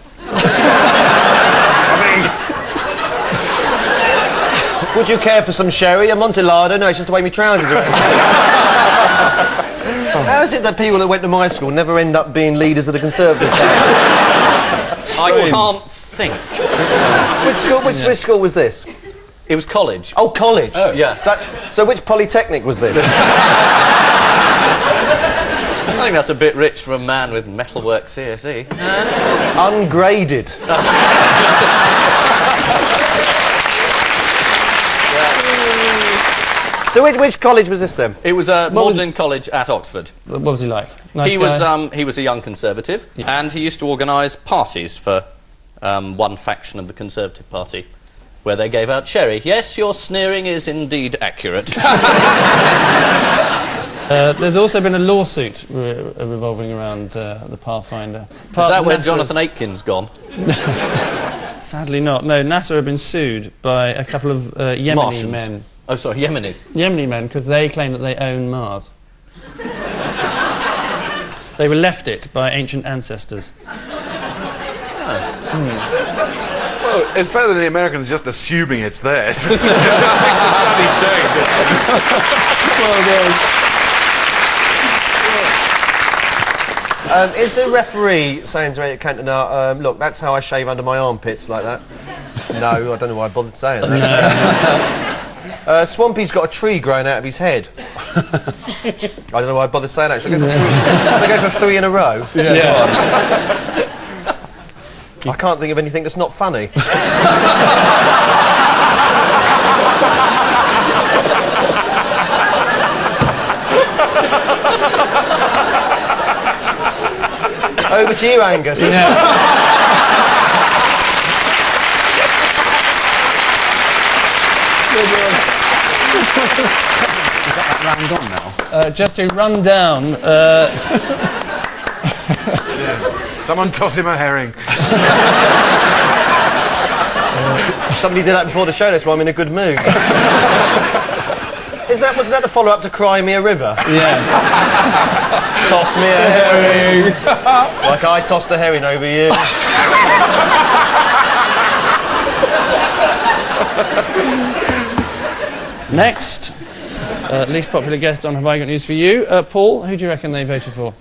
Speaker 6: Would you care for some sherry? Amontillado? No, it's just the way my trousers are. How is it that people that went to my school never end up being leaders of the Conservative Party?
Speaker 4: I can't think.
Speaker 6: Which school was this?
Speaker 4: It was college.
Speaker 6: Oh, college.
Speaker 4: Oh. Yeah.
Speaker 6: So which polytechnic was this?
Speaker 4: I think that's a bit rich for a man with metalwork CSE.
Speaker 6: Ungraded. So which college was this then?
Speaker 4: It was Magdalen College at Oxford.
Speaker 14: What was he like? Nice
Speaker 4: he
Speaker 14: guy?
Speaker 4: was a young Conservative, and he used to organise parties for one faction of the Conservative Party, where they gave out sherry. Yes, your sneering is indeed accurate.
Speaker 14: There's also been a lawsuit revolving around the Pathfinder.
Speaker 4: Is that where Jonathan Aitken's gone?
Speaker 14: Sadly not. No, NASA have been sued by a couple of Yemeni
Speaker 4: Martians.
Speaker 14: men.
Speaker 4: Oh, sorry, Yemeni.
Speaker 14: Yemeni men, because they claim that they own Mars. They were left it by ancient ancestors.
Speaker 15: Well, it's better than the Americans just assuming it's theirs. It makes a bloody change.
Speaker 6: Is the referee saying to Eric Cantona, look, that's how I shave under my armpits, like that? No, I don't know why I bothered saying that. Swampy's got a tree growing out of his head. I don't know why I bothered saying that. Should I go for three in a row?
Speaker 14: Yeah.
Speaker 6: I can't think of anything that's not funny. Over to you, Angus.
Speaker 11: Round on now.
Speaker 14: Just to run down...
Speaker 15: Someone toss him a herring.
Speaker 6: Somebody did that before the show, that's why I'm in a good mood. Wasn't that the follow-up to Cry Me a River?
Speaker 14: Yeah.
Speaker 6: Toss me a herring. Like I tossed a herring over you.
Speaker 14: Next, least popular guest on Have I Got News For You? Paul, who do you reckon they voted for?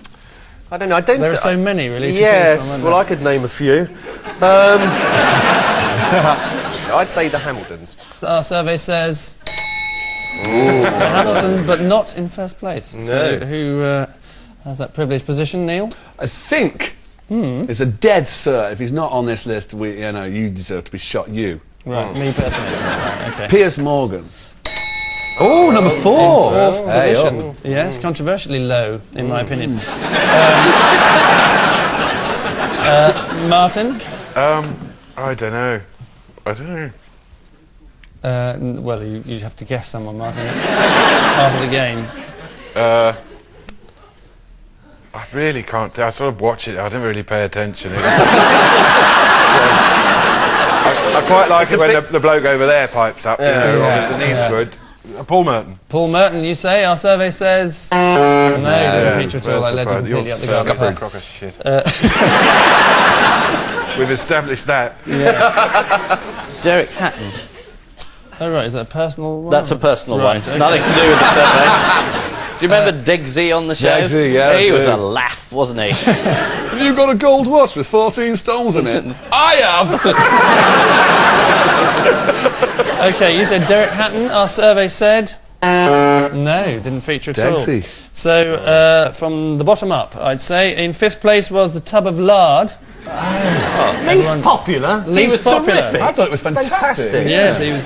Speaker 6: I don't know.
Speaker 14: There are so many, really.
Speaker 6: Yes, well, I could name a few. I'd say the Hamiltons.
Speaker 14: Our survey says the Hamiltons, but not in first place.
Speaker 6: No.
Speaker 14: So who has that privileged position, Neil?
Speaker 11: I think it's a dead cert. If he's not on this list, you deserve to be shot. You.
Speaker 14: Right, me personally. Right, okay.
Speaker 11: Piers Morgan. Oh, number 4.
Speaker 14: Fourth position. Yes, controversially low, in my opinion. Martin?
Speaker 15: I don't know.
Speaker 14: Well, you have to guess someone, Martin. It's part of the game.
Speaker 15: I really can't. I sort of watch it. I don't really pay attention. I quite like it when the bloke over there pipes up. And he's good. Paul Merton.
Speaker 14: Paul Merton, you say? Our survey says... No, doesn't feature at all. I led you completely up the garden path.
Speaker 15: Crock of shit. We've established that.
Speaker 14: Yes.
Speaker 4: Derek Hatton.
Speaker 14: Oh, right, is that a personal one?
Speaker 4: That's a personal
Speaker 14: right,
Speaker 4: one.
Speaker 14: okay.
Speaker 4: Nothing to do with the survey. Do you remember Degsy on the show?
Speaker 11: Degsy, yeah.
Speaker 4: He was a laugh, wasn't he?
Speaker 11: Have you got a gold watch with 14 stones in it? I have!
Speaker 14: OK, you said Derek Hatton. Our survey said... No, didn't feature at all.
Speaker 11: Degsy.
Speaker 14: So, from the bottom up, I'd say, in 5th place was the tub of lard.
Speaker 6: Least popular?
Speaker 14: Least popular.
Speaker 6: Terrific.
Speaker 11: I thought it was fantastic.
Speaker 14: Yes, he was...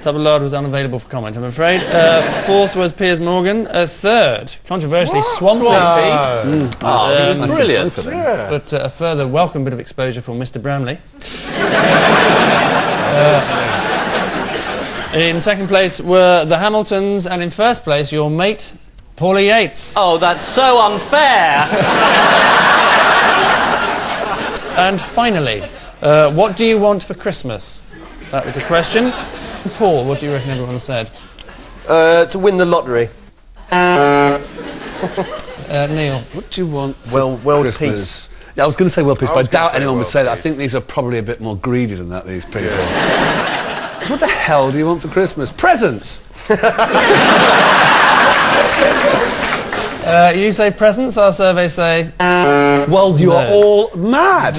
Speaker 14: Tub of lard was unavailable for comment, I'm afraid. 4th was Piers Morgan. 3rd, controversially, Swampy.
Speaker 4: He was brilliant.
Speaker 14: But a further welcome bit of exposure for Mr. Bramley. In second place were the Hamiltons, and in first place, your mate, Paulie Yates.
Speaker 4: Oh, that's so unfair!
Speaker 14: And finally, what do you want for Christmas? That was the question. Paul, what do you reckon everyone said?
Speaker 6: To win the lottery.
Speaker 14: Neil.
Speaker 11: What do you want
Speaker 6: for
Speaker 11: world
Speaker 6: peace?
Speaker 11: Yeah, I was going to say world peace,
Speaker 15: I
Speaker 11: but I
Speaker 15: was gonna
Speaker 11: doubt
Speaker 15: say
Speaker 11: anyone would
Speaker 15: world
Speaker 11: say that. I
Speaker 15: peace.
Speaker 11: think these are probably a bit more greedy than that, these people. What the hell do you want for Christmas? Presents!
Speaker 14: You say presents, our surveys say...
Speaker 11: Well, you are all mad!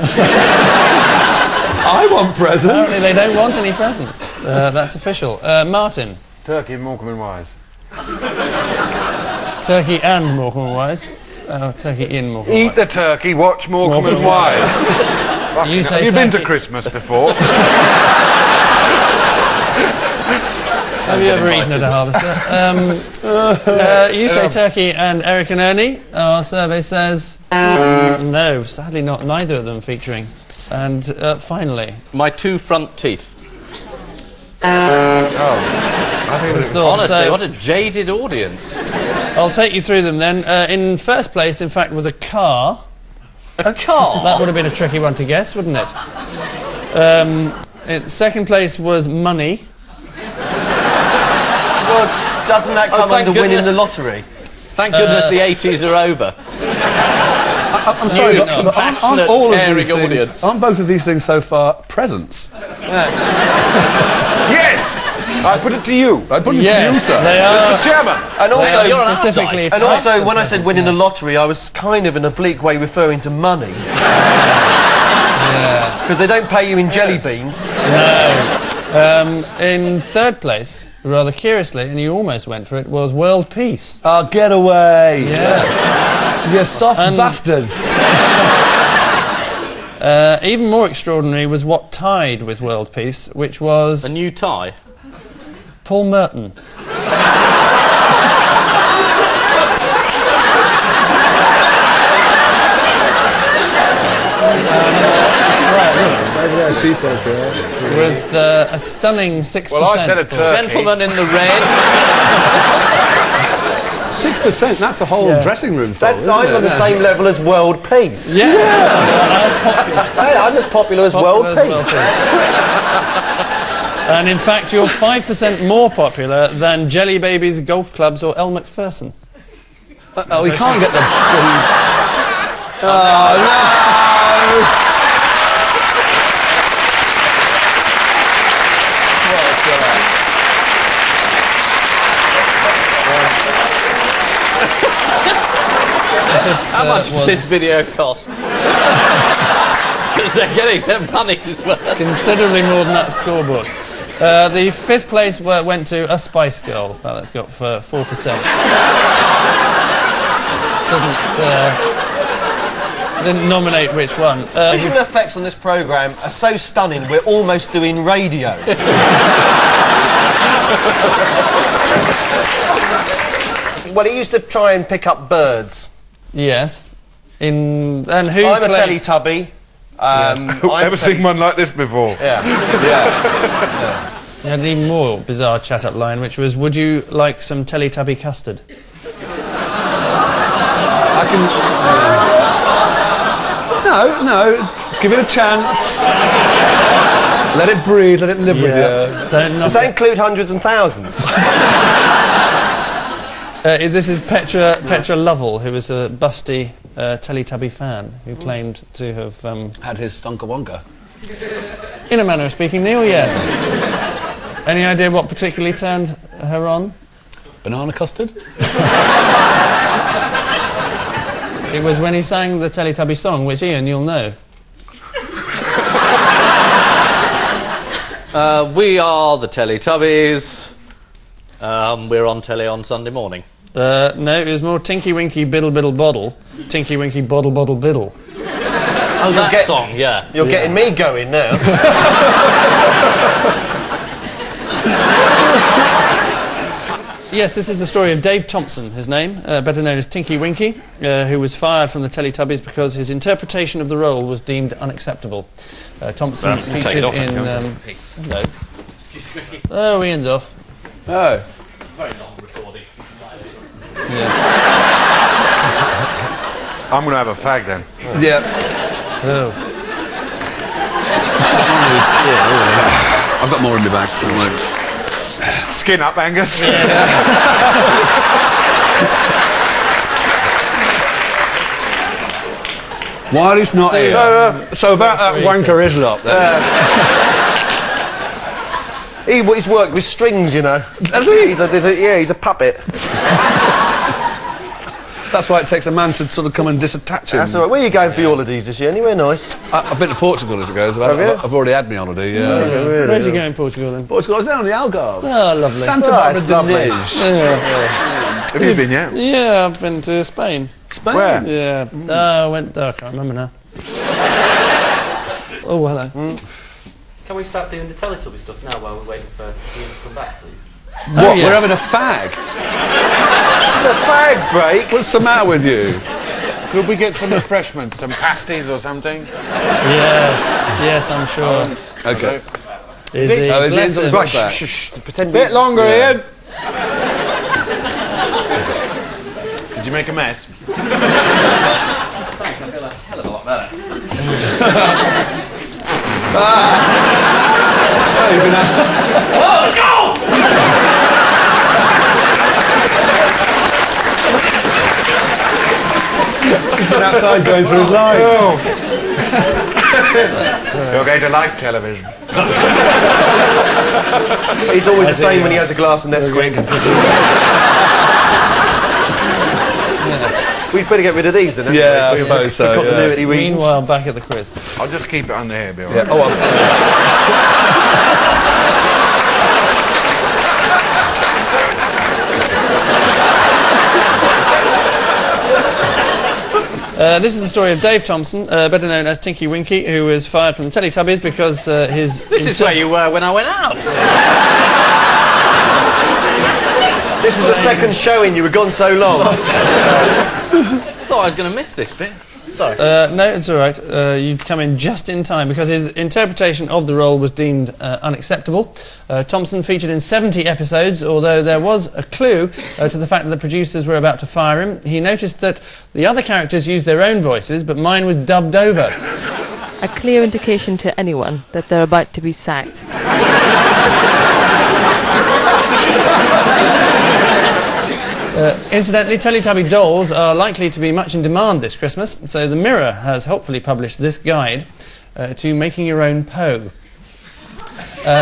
Speaker 11: I want presents!
Speaker 14: Apparently they don't want any presents. That's official. Martin.
Speaker 15: Turkey and Morecambe and Wise.
Speaker 14: Turkey and Morecambe and Wise. Turkey in Morecambe and
Speaker 15: Eat
Speaker 14: Wise.
Speaker 15: the turkey, watch Morecambe and Wise. Fucking
Speaker 14: say
Speaker 15: have you been to
Speaker 14: turkey-
Speaker 15: Christmas before?
Speaker 14: Have you ever eaten at a harvester? You say Turkey and Eric and Ernie. Our survey says... no, sadly not. Neither of them featuring. And finally...
Speaker 4: My 2 front teeth.
Speaker 14: Honestly,
Speaker 4: what a jaded audience.
Speaker 14: I'll take you through them then. In first place, in fact, was a car.
Speaker 4: A car?
Speaker 14: That would have been a tricky one to guess, wouldn't it? In second place was money.
Speaker 6: Well, doesn't that come
Speaker 4: thank
Speaker 6: under winning
Speaker 4: goodness.
Speaker 6: the lottery?
Speaker 4: Thank goodness the 80s are over.
Speaker 11: I'm sorry, but aren't
Speaker 4: Passionate,
Speaker 11: all of
Speaker 4: caring
Speaker 11: these things,
Speaker 4: audience.
Speaker 11: aren't both of these things so far presents?
Speaker 15: Yes! I put it to you.
Speaker 11: I put it to you,
Speaker 14: Yes,
Speaker 11: sir.
Speaker 14: they are.
Speaker 15: Mr. Chairman.
Speaker 6: And also,
Speaker 4: You're an
Speaker 14: Specifically,
Speaker 6: and
Speaker 14: types
Speaker 6: also
Speaker 14: of
Speaker 6: when I said
Speaker 14: presents,
Speaker 6: winning the
Speaker 14: yes.
Speaker 6: lottery, I was kind of in a bleak way referring to money.
Speaker 14: Yeah.
Speaker 6: Because they don't pay you in jelly beans.
Speaker 14: No. In third place, rather curiously, and you almost went for it, was world peace.
Speaker 11: Oh, get away!
Speaker 14: Yeah.
Speaker 11: You soft
Speaker 14: And-
Speaker 11: bastards!
Speaker 14: Even more extraordinary was what tied with world peace, which was
Speaker 4: A new tie.
Speaker 14: Paul Merton.
Speaker 9: Over there, she said,
Speaker 14: With a stunning 6%.
Speaker 15: Well, I said a turkey.
Speaker 4: Gentleman in the red.
Speaker 11: 6%, that's a whole dressing room full,
Speaker 6: That's
Speaker 11: isn't
Speaker 6: I'm
Speaker 11: it?
Speaker 6: on the same level as world peace.
Speaker 14: Yeah. As popular.
Speaker 6: Hey, I'm as popular as world
Speaker 14: Popular as
Speaker 6: peace.
Speaker 14: And in fact, you're 5% more popular than Jelly Babies, golf clubs, or Elle Macpherson.
Speaker 11: Oh, you can't get the... Oh, no!
Speaker 4: How much does this video cost? Because they're getting their money's worth.
Speaker 14: Considerably more than that scoreboard. The fifth place went to a Spice Girl. Well, that's got for 4%. Didn't nominate which one.
Speaker 6: Visual effects on this programme are so stunning, we're almost doing radio. Well, he used to try and pick up birds.
Speaker 14: Yes. And who
Speaker 6: I'm a
Speaker 14: claimed...
Speaker 6: Teletubby.
Speaker 15: Ever seen one like this before?
Speaker 6: Yeah.
Speaker 14: You had an even more bizarre chat-up line, which was, would you like some Teletubby custard?
Speaker 11: I can... No, give it a chance. Let it breathe, let it live with you.
Speaker 6: Does that include hundreds and thousands?
Speaker 14: This is Petra Lovell, who was a busty Teletubby fan, who claimed to have...
Speaker 11: had his Stonka Wonka.
Speaker 14: In a manner of speaking, Neil, yes. Any idea what particularly turned her on?
Speaker 11: Banana custard?
Speaker 14: It was when he sang the Teletubby song, which, Ian, you'll know.
Speaker 4: We are the Teletubbies. We're on telly on Sunday morning.
Speaker 14: No, it was more Tinky Winky Biddle Biddle Boddle, Tinky Winky Boddle Boddle Biddle.
Speaker 4: Oh, that song, yeah.
Speaker 6: You're getting me going now.
Speaker 14: Yes, this is the story of Dave Thompson, his name, better known as Tinky Winky, who was fired from the Teletubbies because his interpretation of the role was deemed unacceptable. Thompson featured in... hello.
Speaker 4: Excuse me.
Speaker 14: Oh, Ian's off.
Speaker 11: Oh.
Speaker 4: Very long recording.
Speaker 14: Yes.
Speaker 15: I'm going to have a fag then.
Speaker 11: Yeah.
Speaker 14: Oh.
Speaker 11: I've got more in my bag, so I'm like...
Speaker 15: Skin up, Angus.
Speaker 11: While he's not here. So about that wanker Islop then.
Speaker 6: He's worked with strings, you know.
Speaker 11: Has he?
Speaker 6: He's a puppet.
Speaker 11: That's why it takes a man to sort of come and disattach him.
Speaker 6: That's all right. Where are you going for your holidays this year? Anywhere nice?
Speaker 11: I've been to Portugal as it goes. I've already had my holiday, yeah.
Speaker 6: Really?
Speaker 14: Where'd you go in Portugal then?
Speaker 11: Portugal, I was down on the Algarve.
Speaker 14: Oh, lovely.
Speaker 11: Santa Barbara de Nij.
Speaker 15: Have you been yet?
Speaker 14: Yeah, I've been to Spain.
Speaker 11: Spain?
Speaker 15: Where?
Speaker 14: Yeah. I went... I can't remember now. Oh, hello.
Speaker 16: Can we start doing the Teletubby stuff now while we're waiting for Ian to come back, please?
Speaker 11: What?
Speaker 14: Oh, yes.
Speaker 11: We're having a fag?
Speaker 6: A fag break?
Speaker 11: What's the matter with you?
Speaker 15: Could we get some refreshments, some pasties or something?
Speaker 14: Yes, I'm sure.
Speaker 11: Okay.
Speaker 14: Is he?
Speaker 11: Oh, is
Speaker 14: Bless
Speaker 11: he?
Speaker 14: him.
Speaker 11: Right,
Speaker 6: Pretend
Speaker 15: Bit longer, Ian. Did you make a mess?
Speaker 16: Thanks, I feel a hell of a lot better.
Speaker 11: Let's go! He's been outside going through his life.
Speaker 15: You're going to like television.
Speaker 6: He's always the same when he has a glass of Nesquik. We'd better get rid of these then, haven't we?
Speaker 11: Yeah, I suppose so.
Speaker 6: For continuity reasons.
Speaker 14: Meanwhile, back at the crisp.
Speaker 15: I'll just keep it under here, Bill.
Speaker 11: Yeah. Oh,
Speaker 14: this is the story of Dave Thompson, better known as Tinky Winky, who was fired from the Teletubbies because his...
Speaker 4: This is where you were when I went out.
Speaker 6: This is the second showing, you were gone so long.
Speaker 4: Thought I was going to miss this bit. Sorry.
Speaker 14: No, it's all right. You'd come in just in time because his interpretation of the role was deemed unacceptable. Thompson featured in 70 episodes, although there was a clue to the fact that the producers were about to fire him. He noticed that the other characters used their own voices, but mine was dubbed over.
Speaker 17: A clear indication to anyone that they're about to be sacked.
Speaker 14: Incidentally, Teletubby dolls are likely to be much in demand this Christmas, so the Mirror has helpfully published this guide to making your own Poe.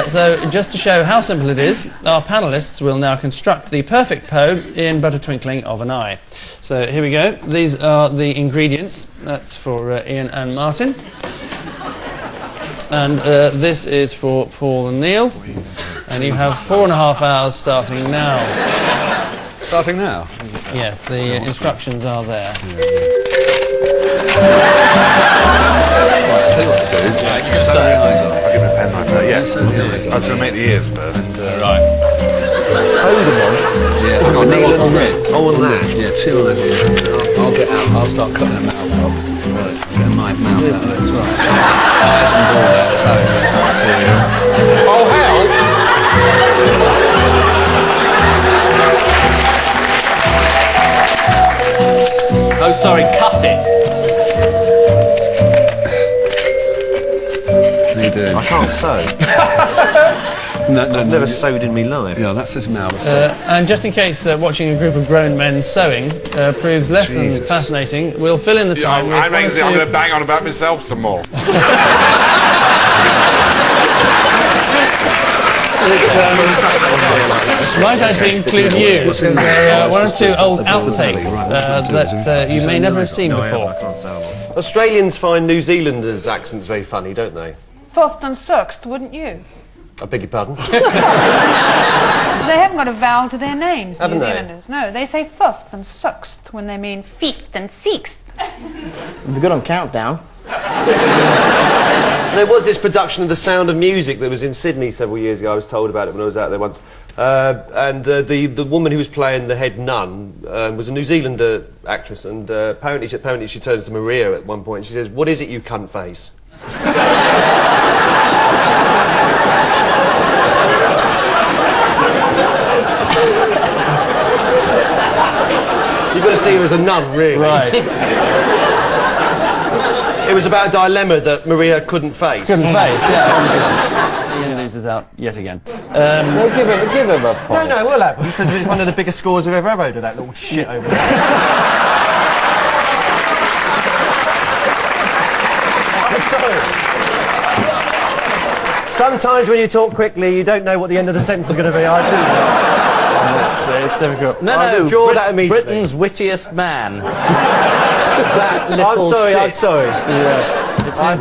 Speaker 14: So, just to show how simple it is, our panellists will now construct the perfect Poe in but a twinkling of an eye. So, here we go. These are the ingredients. That's for Ian and Martin. And this is for Paul and Neil. And you have 4.5 hours starting now.
Speaker 11: starting now?
Speaker 14: Yes, the instructions are there.
Speaker 11: Right, I'll tell you what to do.
Speaker 15: Yeah,
Speaker 11: you sew the eyes up.
Speaker 15: I'll give it a pen like that, yes. I was going to make the ears first.
Speaker 11: Right.
Speaker 6: Sew them on?
Speaker 11: Yeah, I've got no on that.
Speaker 6: Oh, on that?
Speaker 11: Yeah, two of those. I'll get out, I'll start cutting them out. Get my mouth out, that's right. Eyes and all that, so.
Speaker 15: Oh, hell!
Speaker 4: Oh, sorry, cut it.
Speaker 11: How you doing?
Speaker 6: I can't sew. I've never sewed in my life.
Speaker 11: Yeah, that's his mouth.
Speaker 14: And just in case watching a group of grown men sewing proves less than fascinating, we'll fill in the time with
Speaker 15: I'm going to bang on about myself some more.
Speaker 14: It might actually include you, because there are one or two old outtakes that you may never have seen before.
Speaker 6: Australians find New Zealanders' accents very funny, don't they?
Speaker 8: Fifth and sixth, wouldn't you?
Speaker 6: I beg your pardon?
Speaker 8: They haven't got a vowel to their names,
Speaker 6: Haven't
Speaker 8: New
Speaker 6: they?
Speaker 8: Zealanders. No, they say fifth and sixth when they mean fifth and sixth.
Speaker 18: We're good on countdown.
Speaker 6: There was this production of The Sound of Music that was in Sydney several years ago. I was told about it when I was out there once. And the woman who was playing the head nun was a New Zealander actress, and apparently she turns to Maria at one point and she says, "What is it, you cunt face?" You've got to see her as a nun, really.
Speaker 1: Right.
Speaker 6: It was about a dilemma that Maria couldn't face.
Speaker 1: Couldn't face, yeah. Ian loses out yet again.
Speaker 5: No, give him a point.
Speaker 6: No, will happen, because it's one of the biggest scores we've ever had out of that little shit over there. I'm sorry. Sometimes when you talk quickly, you don't know what the end of the sentence is going to be. I do.
Speaker 1: It's difficult.
Speaker 2: No,
Speaker 6: draw that immediately.
Speaker 2: Britain's wittiest man. That little
Speaker 6: I'm sorry.
Speaker 2: Yes.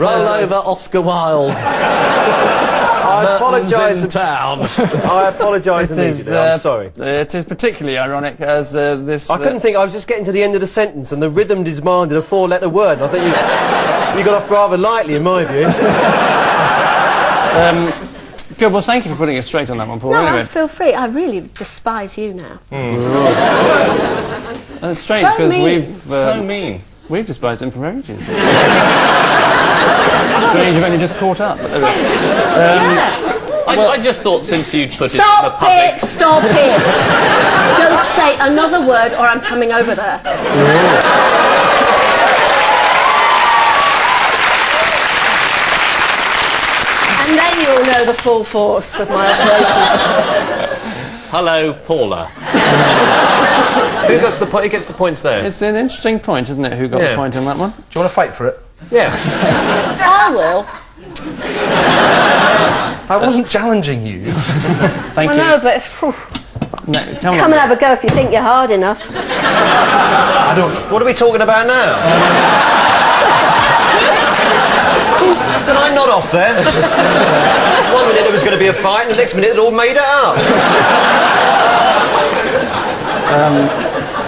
Speaker 2: Roll over Oscar Wilde.
Speaker 6: I apologise.
Speaker 2: In town.
Speaker 6: I apologise immediately. I'm sorry.
Speaker 1: It is particularly ironic as this...
Speaker 6: I couldn't think. I was just getting to the end of the sentence and the rhythm demanded a four-letter word. I think you got off rather lightly, in my view.
Speaker 1: Good, well, thank you for putting us straight on that one, Paul.
Speaker 19: No,
Speaker 1: anyway.
Speaker 19: feel free. I really despise you now.
Speaker 1: That's strange,
Speaker 19: So
Speaker 1: because
Speaker 19: mean.
Speaker 1: we've...
Speaker 2: So mean.
Speaker 1: We've despised him for ages. Strange, you've only just caught up.
Speaker 4: I just thought since you'd put it in the
Speaker 19: Stop
Speaker 4: public...
Speaker 19: it! Stop it! Don't say another word or I'm coming over there. And then you'll know the full force of my operation.
Speaker 4: Hello, Paula.
Speaker 6: Who gets the point? Who gets the points there?
Speaker 1: It's an interesting point, isn't it, who got the point on that one?
Speaker 3: Do you want to fight for it?
Speaker 6: Yeah.
Speaker 19: I will.
Speaker 3: I wasn't challenging you.
Speaker 1: Thank
Speaker 19: I
Speaker 1: you.
Speaker 19: know, but...
Speaker 1: No,
Speaker 19: Come and have a go if you think you're hard enough.
Speaker 6: What are we talking about now? Did I nod off there? 1 minute there was going to be a fight, and the next minute it all made it up.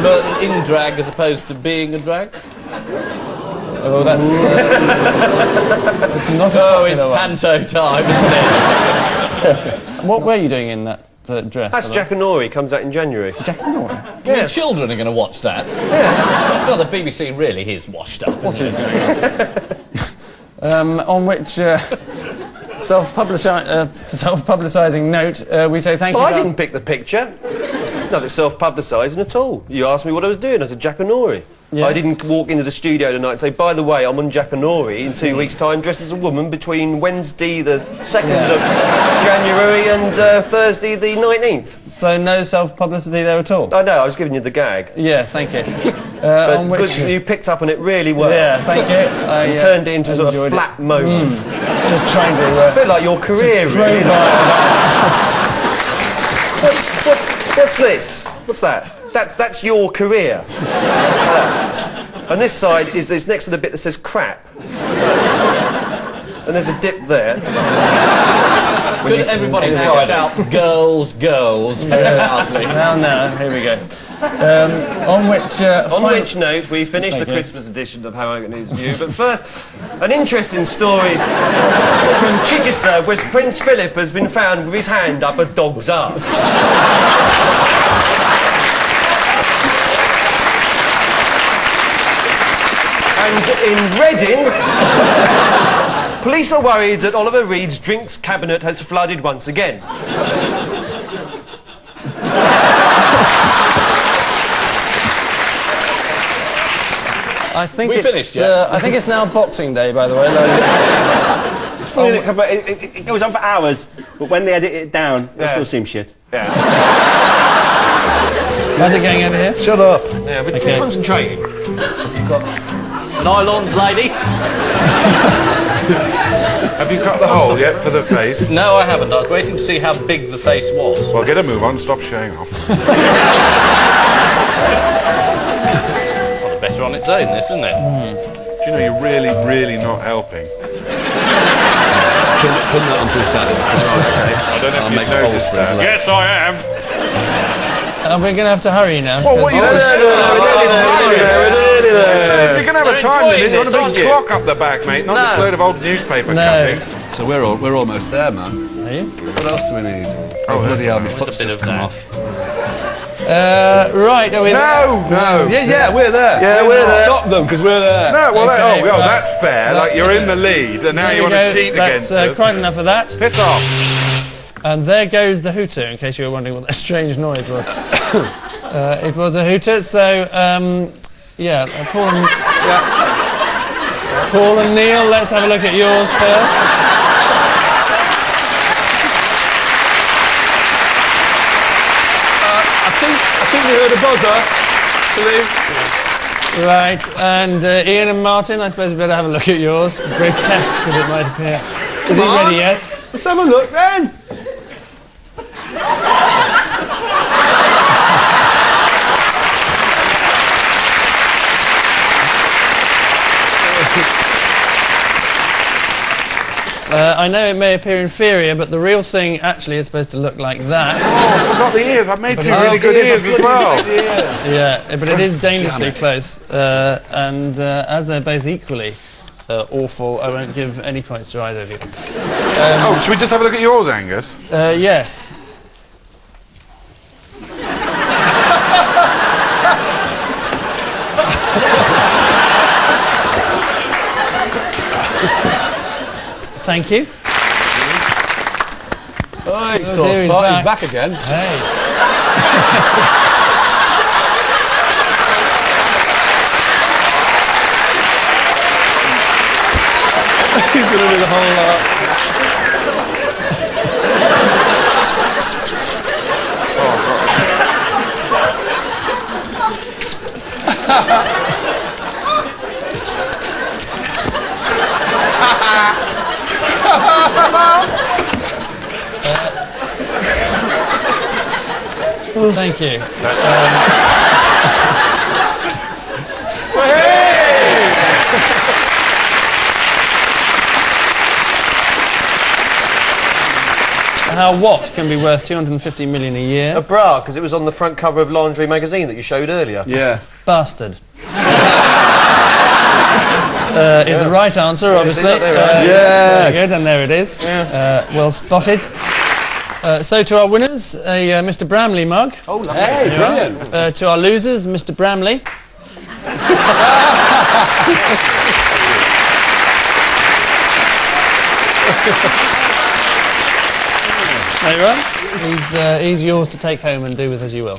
Speaker 4: But in drag as opposed to being a drag?
Speaker 1: Oh, that's... it's not a
Speaker 4: Oh, it's
Speaker 1: popular one.
Speaker 4: panto time, isn't
Speaker 1: What were you doing in that dress?
Speaker 6: That's Jack and Nori, comes out in January.
Speaker 1: Jack and Nori?
Speaker 4: it? Yeah. Children are going to watch that. Yeah. Well, the BBC really is washed up, isn't it?
Speaker 1: On which self-publicising note, we say thank you.
Speaker 6: I didn't pick the picture. Not self-publicising at all. You asked me what I was doing. I said Jack and Nori.
Speaker 1: Yeah.
Speaker 6: I didn't walk into the studio tonight and say, by the way, I'm on Jack and Nori in 2 weeks' time, dressed as a woman between Wednesday the 2nd of January and Thursday the 19th.
Speaker 1: So no self-publicity there at all?
Speaker 6: I know, I was giving you the gag.
Speaker 1: Yes, thank you.
Speaker 6: But
Speaker 1: on which...
Speaker 6: you picked up on it really well.
Speaker 1: Yeah, thank you.
Speaker 6: And turned it into a sort of flat moment.
Speaker 1: Just trying to...
Speaker 6: it's a bit like your career, really. What's this? What's that? That's your career. And this side is next to the bit that says crap. And there's a dip there.
Speaker 4: Could everybody now shout girls, girls very loudly?
Speaker 1: No, here we go. On which
Speaker 6: note, we finish the Christmas edition of How Agony's View. But first, an interesting story from Chichester, where Prince Philip has been found with his hand up a dog's arse. And in Reading, police are worried that Oliver Reed's drinks cabinet has flooded once again.
Speaker 1: I think
Speaker 4: We finished yet?
Speaker 1: I think it's now Boxing Day, by the way.
Speaker 20: It's funny that it goes on for hours, but when they edit it down, it still seems shit.
Speaker 6: Yeah.
Speaker 1: How's it going over here?
Speaker 3: Shut up.
Speaker 6: Yeah, we're concentrating.
Speaker 4: Nylons, lady.
Speaker 15: Have you cut the hole yet for the face?
Speaker 4: No, I haven't. I was waiting to see how big the face was.
Speaker 15: Well, get a move on, stop showing off.
Speaker 4: Well, better on its own, this, isn't it?
Speaker 15: Do you know you're really, really not helping?
Speaker 11: Pin that onto his belly.
Speaker 15: I don't know if you've noticed that. Yes, I am.
Speaker 1: We're going to have to hurry now.
Speaker 15: Well, what are you doing? If you're going to have a time limit, you want a big clock up the back, mate, not this load of old newspaper cuttings.
Speaker 11: So we're almost there, man.
Speaker 14: Are you?
Speaker 11: What else do we need? Oh, bloody hell, my foot's just come off.
Speaker 14: Right, are we
Speaker 15: No!
Speaker 11: Yeah, we're there.
Speaker 6: Yeah, we're there.
Speaker 11: Stop them, because we're there.
Speaker 15: No, well,
Speaker 14: Okay,
Speaker 15: well,
Speaker 14: right.
Speaker 15: that's fair. Like, you're in the lead, and now
Speaker 14: There
Speaker 15: you want
Speaker 14: go.
Speaker 15: to cheat
Speaker 14: That's
Speaker 15: against us.
Speaker 14: quite enough of that.
Speaker 15: Piss off.
Speaker 14: And there goes the hooter, in case you were wondering what that strange noise was. It was a hooter, so, Paul and Neil, let's have a look at yours first.
Speaker 11: I think we heard a buzzer, actually.
Speaker 14: Right, and Ian and Martin, I suppose we better have a look at yours. Grotesque as it might appear. Is he ready yet?
Speaker 11: Let's have a look then.
Speaker 14: I know it may appear inferior, but the real thing actually is supposed to look like that.
Speaker 15: Oh, I forgot the ears. I've made two really good ears as well.
Speaker 14: Yeah, but it is dangerously close. And as they're both equally awful, I won't give any points to either of you.
Speaker 15: Should we just have a look at yours, Angus?
Speaker 14: Yes. Thank you.
Speaker 11: Oh,
Speaker 14: dear,
Speaker 11: he's back again.
Speaker 14: Hey.
Speaker 11: He's going to do the whole lot.
Speaker 14: Thank you. Now, what can be worth 250 million a year?
Speaker 6: A bra, because it was on the front cover of Laundry magazine that you showed earlier.
Speaker 11: Yeah.
Speaker 14: Bastard. Is the right answer, obviously.
Speaker 6: Yeah.
Speaker 14: Very good, and there it is. Well spotted. So to our winners, a Mr. Bramley mug.
Speaker 11: Oh, lovely. Hey, brilliant.
Speaker 14: To our losers, Mr. Bramley. There you are. He's yours to take home and do with as you will.